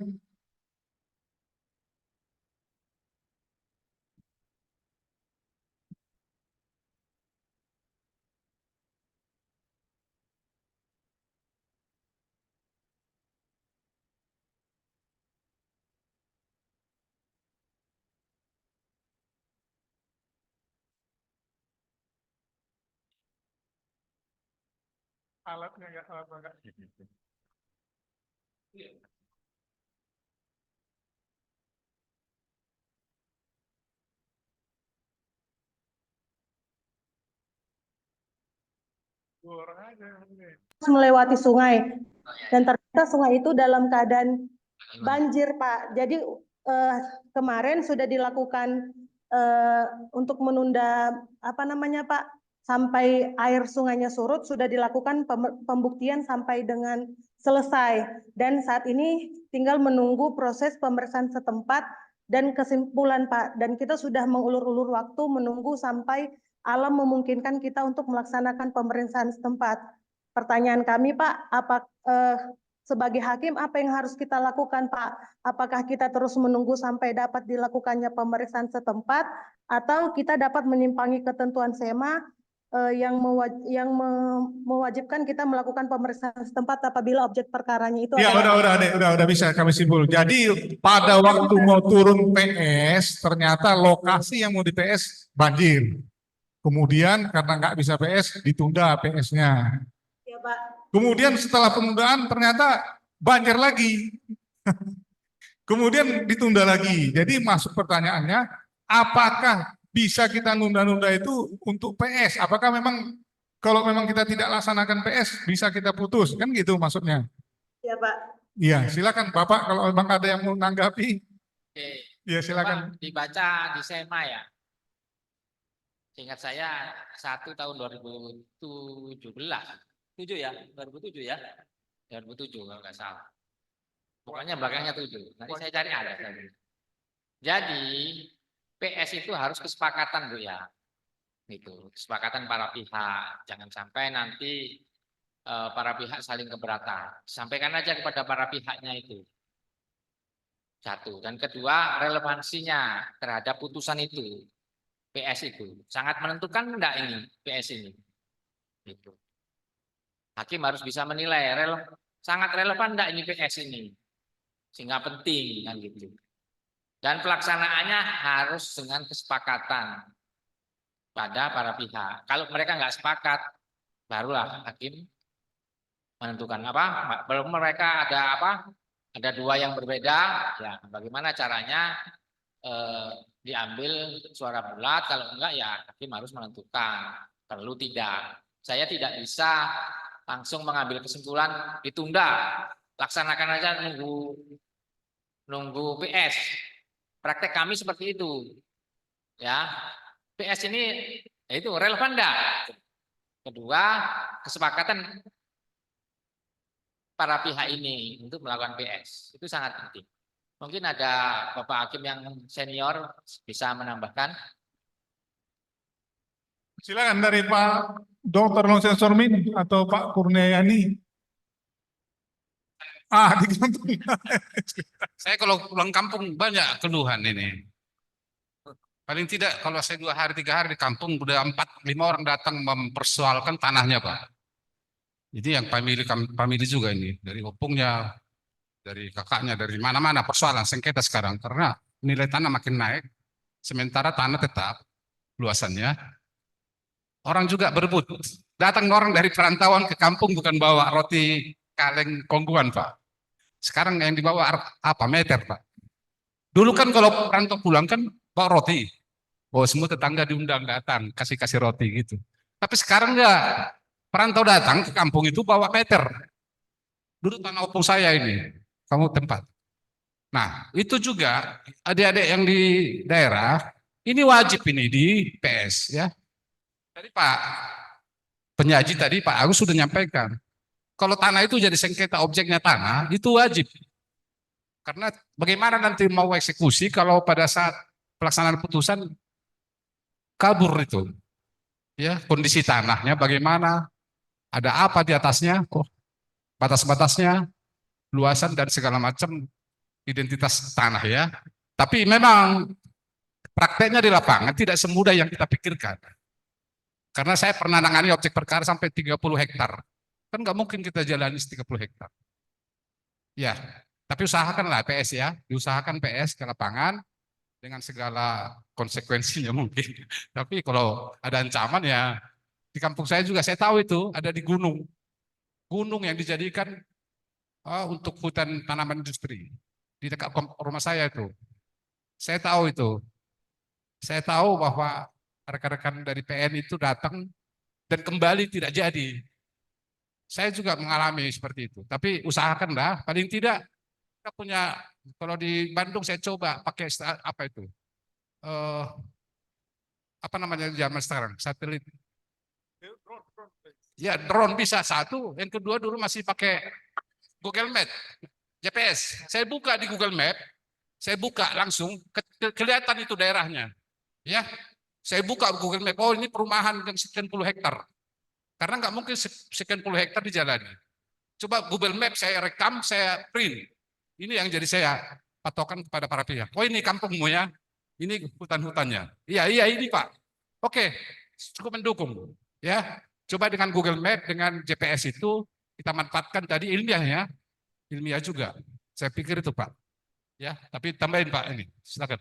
Alatnya enggak.
Melewati sungai dan ternyata sungai itu dalam keadaan banjir Pak. Jadi kemarin sudah dilakukan untuk menunda apa namanya Pak sampai air sungainya surut, sudah dilakukan pembuktian sampai dengan selesai dan saat ini tinggal menunggu proses pembersihan setempat dan kesimpulan Pak. Dan kita sudah mengulur-ulur waktu menunggu sampai alam memungkinkan kita untuk melaksanakan pemeriksaan setempat. Pertanyaan kami Pak, sebagai hakim apa yang harus kita lakukan Pak? Apakah kita terus menunggu sampai dapat dilakukannya pemeriksaan setempat atau kita dapat menyimpangi ketentuan SEMA yang mewajibkan kita melakukan pemeriksaan setempat apabila objek perkaranya itu
Ya, udah bisa kami simpul. Jadi pada waktu mau turun PS, ternyata lokasi yang mau di PS banjir. Kemudian karena nggak bisa PS, ditunda PS-nya.
Ya, Pak.
Kemudian setelah penundaan ternyata banjir lagi. Kemudian ditunda lagi. Jadi masuk pertanyaannya, apakah bisa kita nunda-nunda itu untuk PS? Apakah memang kalau memang kita tidak laksanakan PS bisa kita putus? Kan gitu maksudnya.
Ya, Pak.
Iya, silakan Bapak kalau memang ada yang mau menanggapi.
Oke.
Ya, silakan.
Coba dibaca di SEMA ya. Seingat saya 1 tahun 2017. 7 ya, 2007 ya. 2007 kalau nggak salah. Pokoknya belakangnya 7. Nanti saya cari ada. Jadi PS itu harus kesepakatan Bu ya. Gitu, kesepakatan para pihak. Jangan sampai nanti para pihak saling keberatan. Sampaikan aja kepada para pihaknya itu. Satu. Dan kedua, relevansinya terhadap putusan itu. PS itu. Sangat menentukan enggak ini PS ini. Gitu. Hakim harus bisa menilai sangat relevan enggak ini PS ini. Sehingga penting kan gitu. Dan pelaksanaannya harus dengan kesepakatan pada para pihak. Kalau mereka nggak sepakat, barulah hakim menentukan apa. Belum mereka ada apa? Ada dua yang berbeda. Ya, bagaimana caranya diambil suara bulat? Kalau enggak, ya hakim harus menentukan. Perlu tidak? Saya tidak bisa langsung mengambil kesimpulan ditunda. Laksanakan aja nunggu PS. Praktek kami seperti itu, ya. PS ini itu relevan enggak? Kedua, kesepakatan para pihak ini untuk melakukan PS itu sangat penting. Mungkin ada Bapak Hakim yang senior bisa menambahkan.
Silakan dari Pak Dr. Longsen Sormin atau Pak Kurniayani. Di kampung.
Saya kalau pulang kampung banyak keluhan ini. Paling tidak kalau saya 2 hari 3 hari di kampung udah 4-5 orang datang mempersoalkan tanahnya Pak. Jadi yang famili juga ini dari opungnya, dari kakaknya, dari mana-mana persoalan sengketa sekarang karena nilai tanah makin naik, sementara tanah tetap luasannya. Orang juga berebut. Datang orang dari perantauan ke kampung bukan bawa roti kaleng kongguan Pak. Sekarang yang dibawa apa meter Pak. Dulu kan kalau perantau pulang kan bawa roti. Oh semua tetangga diundang datang kasih roti gitu. Tapi sekarang enggak. Perantau datang ke kampung itu bawa meter. Dulu tanah opung saya ini, kamu tempat. Nah itu juga adik-adik yang di daerah ini wajib ini di PS ya. Tadi Pak penyaji tadi Pak Agus sudah nyampaikan. Kalau tanah itu jadi sengketa objeknya tanah, itu wajib. Karena bagaimana nanti mau eksekusi kalau pada saat pelaksanaan putusan kabur itu. Ya, kondisi tanahnya bagaimana? Ada apa di atasnya? Kok batas-batasnya, luasan dan segala macam identitas tanah ya. Tapi memang prakteknya di lapangan tidak semudah yang kita pikirkan. Karena saya pernah nangani objek perkara sampai 30 hektar. Kan nggak mungkin kita jalani 30 hektar. Ya, tapi usahakanlah PS ya, diusahakan PS ke lapangan dengan segala konsekuensinya mungkin. Tapi kalau ada ancaman ya, di kampung saya juga saya tahu itu ada di gunung. Gunung yang dijadikan untuk hutan tanaman industri. Di dekat rumah saya itu. Saya tahu itu. Saya tahu bahwa rekan-rekan dari PN itu datang dan kembali tidak jadi. Saya juga mengalami seperti itu. Tapi usahakanlah, paling tidak kita punya, kalau di Bandung saya coba pakai apa itu, apa namanya zaman sekarang, satelit. Ya drone bisa satu, yang kedua dulu masih pakai Google Map, GPS. Saya buka di Google Map, Saya buka langsung, kelihatan itu daerahnya. Ya, saya buka Google Map, oh ini perumahan yang sekian puluh hektar. Karena nggak mungkin sekian puluh hektar dijalani. Coba Google Map saya rekam, saya print. Ini yang jadi saya patokan kepada para pihak. Oh ini kampungmu ya, ini hutan-hutannya. Iya ini Pak. Oke, cukup mendukung. Ya, coba dengan Google Map, dengan GPS itu kita manfaatkan tadi ilmiah ya, ilmiah juga. Saya pikir itu Pak. Ya, tapi tambahin Pak ini, silakan.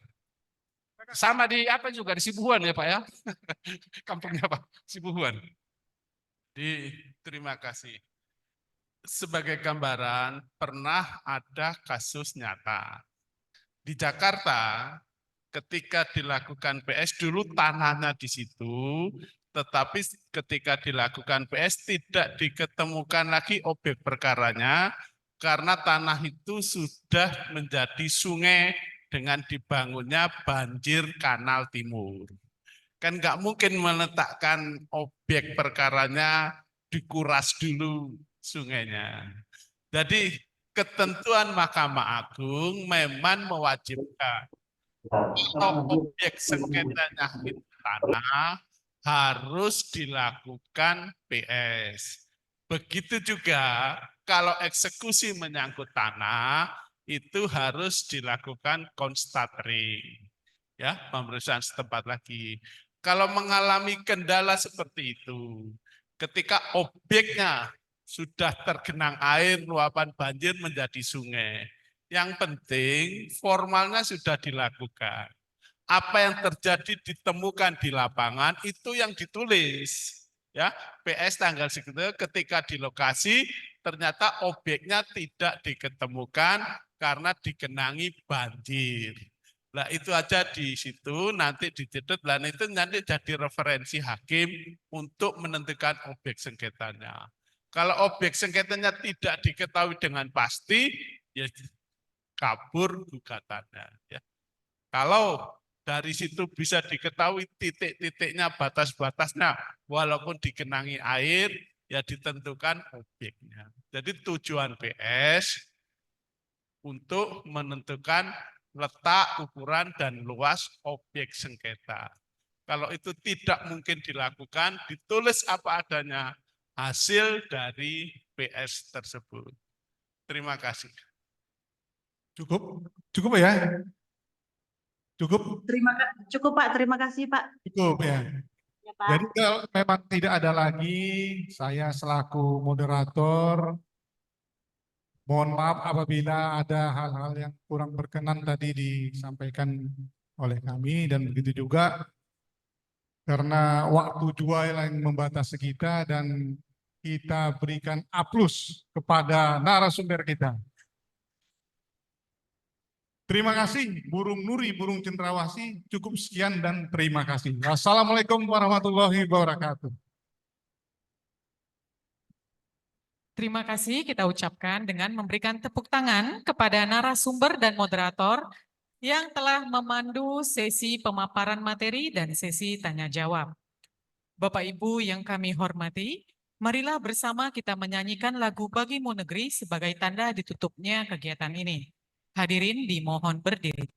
Sama di apa juga di Sibuhuan ya Pak ya, kampungnya Pak, Sibuhuan.
Terima kasih. Sebagai gambaran, pernah ada kasus nyata. Di Jakarta, ketika dilakukan PS, dulu tanahnya di situ, tetapi ketika dilakukan PS tidak diketemukan lagi objek perkaranya, karena tanah itu sudah menjadi sungai dengan dibangunnya banjir kanal timur. Kan nggak mungkin meletakkan objek perkaranya dikuras dulu sungainya. Jadi ketentuan Mahkamah Agung memang mewajibkan kalau objek sengketanya itu tanah harus dilakukan PS. Begitu juga kalau eksekusi menyangkut tanah itu harus dilakukan konstatering. Ya, pemeriksaan setempat lagi. Kalau mengalami kendala seperti itu, ketika objeknya sudah tergenang air, luapan banjir menjadi sungai. Yang penting formalnya sudah dilakukan. Apa yang terjadi ditemukan di lapangan itu yang ditulis. Ya, PS tanggal segitu ketika di lokasi ternyata objeknya tidak diketemukan karena digenangi banjir. Nah itu aja di situ nanti dicatat, dan itu nanti jadi referensi hakim untuk menentukan objek sengketanya. Kalau objek sengketanya tidak diketahui dengan pasti, ya kabur gugatannya. Ya. Kalau dari situ bisa diketahui titik-titiknya, batas-batasnya, walaupun digenangi air, ya ditentukan objeknya. Jadi tujuan PS untuk menentukan letak, ukuran, dan luas objek sengketa. Kalau itu tidak mungkin dilakukan, ditulis apa adanya hasil dari PS tersebut. Terima kasih.
Cukup ya?
Cukup Pak, terima kasih Pak.
Cukup ya.
Ya, Pak.
Jadi kalau memang tidak ada lagi, saya selaku moderator, mohon maaf apabila ada hal-hal yang kurang berkenan tadi disampaikan oleh kami, dan begitu juga karena waktu juga yang membatasi kita, dan kita berikan A+ kepada narasumber kita. Terima kasih burung Nuri, burung cendrawasih. Cukup sekian dan terima kasih. Wassalamualaikum warahmatullahi wabarakatuh.
Terima kasih kita ucapkan dengan memberikan tepuk tangan kepada narasumber dan moderator yang telah memandu sesi pemaparan materi dan sesi tanya jawab. Bapak Ibu yang kami hormati, marilah bersama kita menyanyikan lagu Bagimu Negeri sebagai tanda ditutupnya kegiatan ini. Hadirin dimohon berdiri.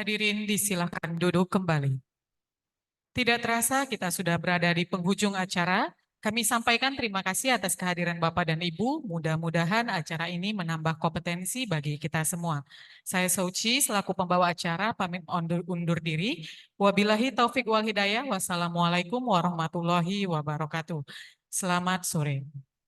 Hadirin disilakan duduk kembali. Tidak terasa kita sudah berada di penghujung acara. Kami sampaikan terima kasih atas kehadiran Bapak dan Ibu. Mudah-mudahan acara ini menambah kompetensi bagi kita semua. Saya Sauci selaku pembawa acara pamit undur diri. Wabillahi taufik wal hidayah. Wassalamualaikum warahmatullahi wabarakatuh. Selamat sore.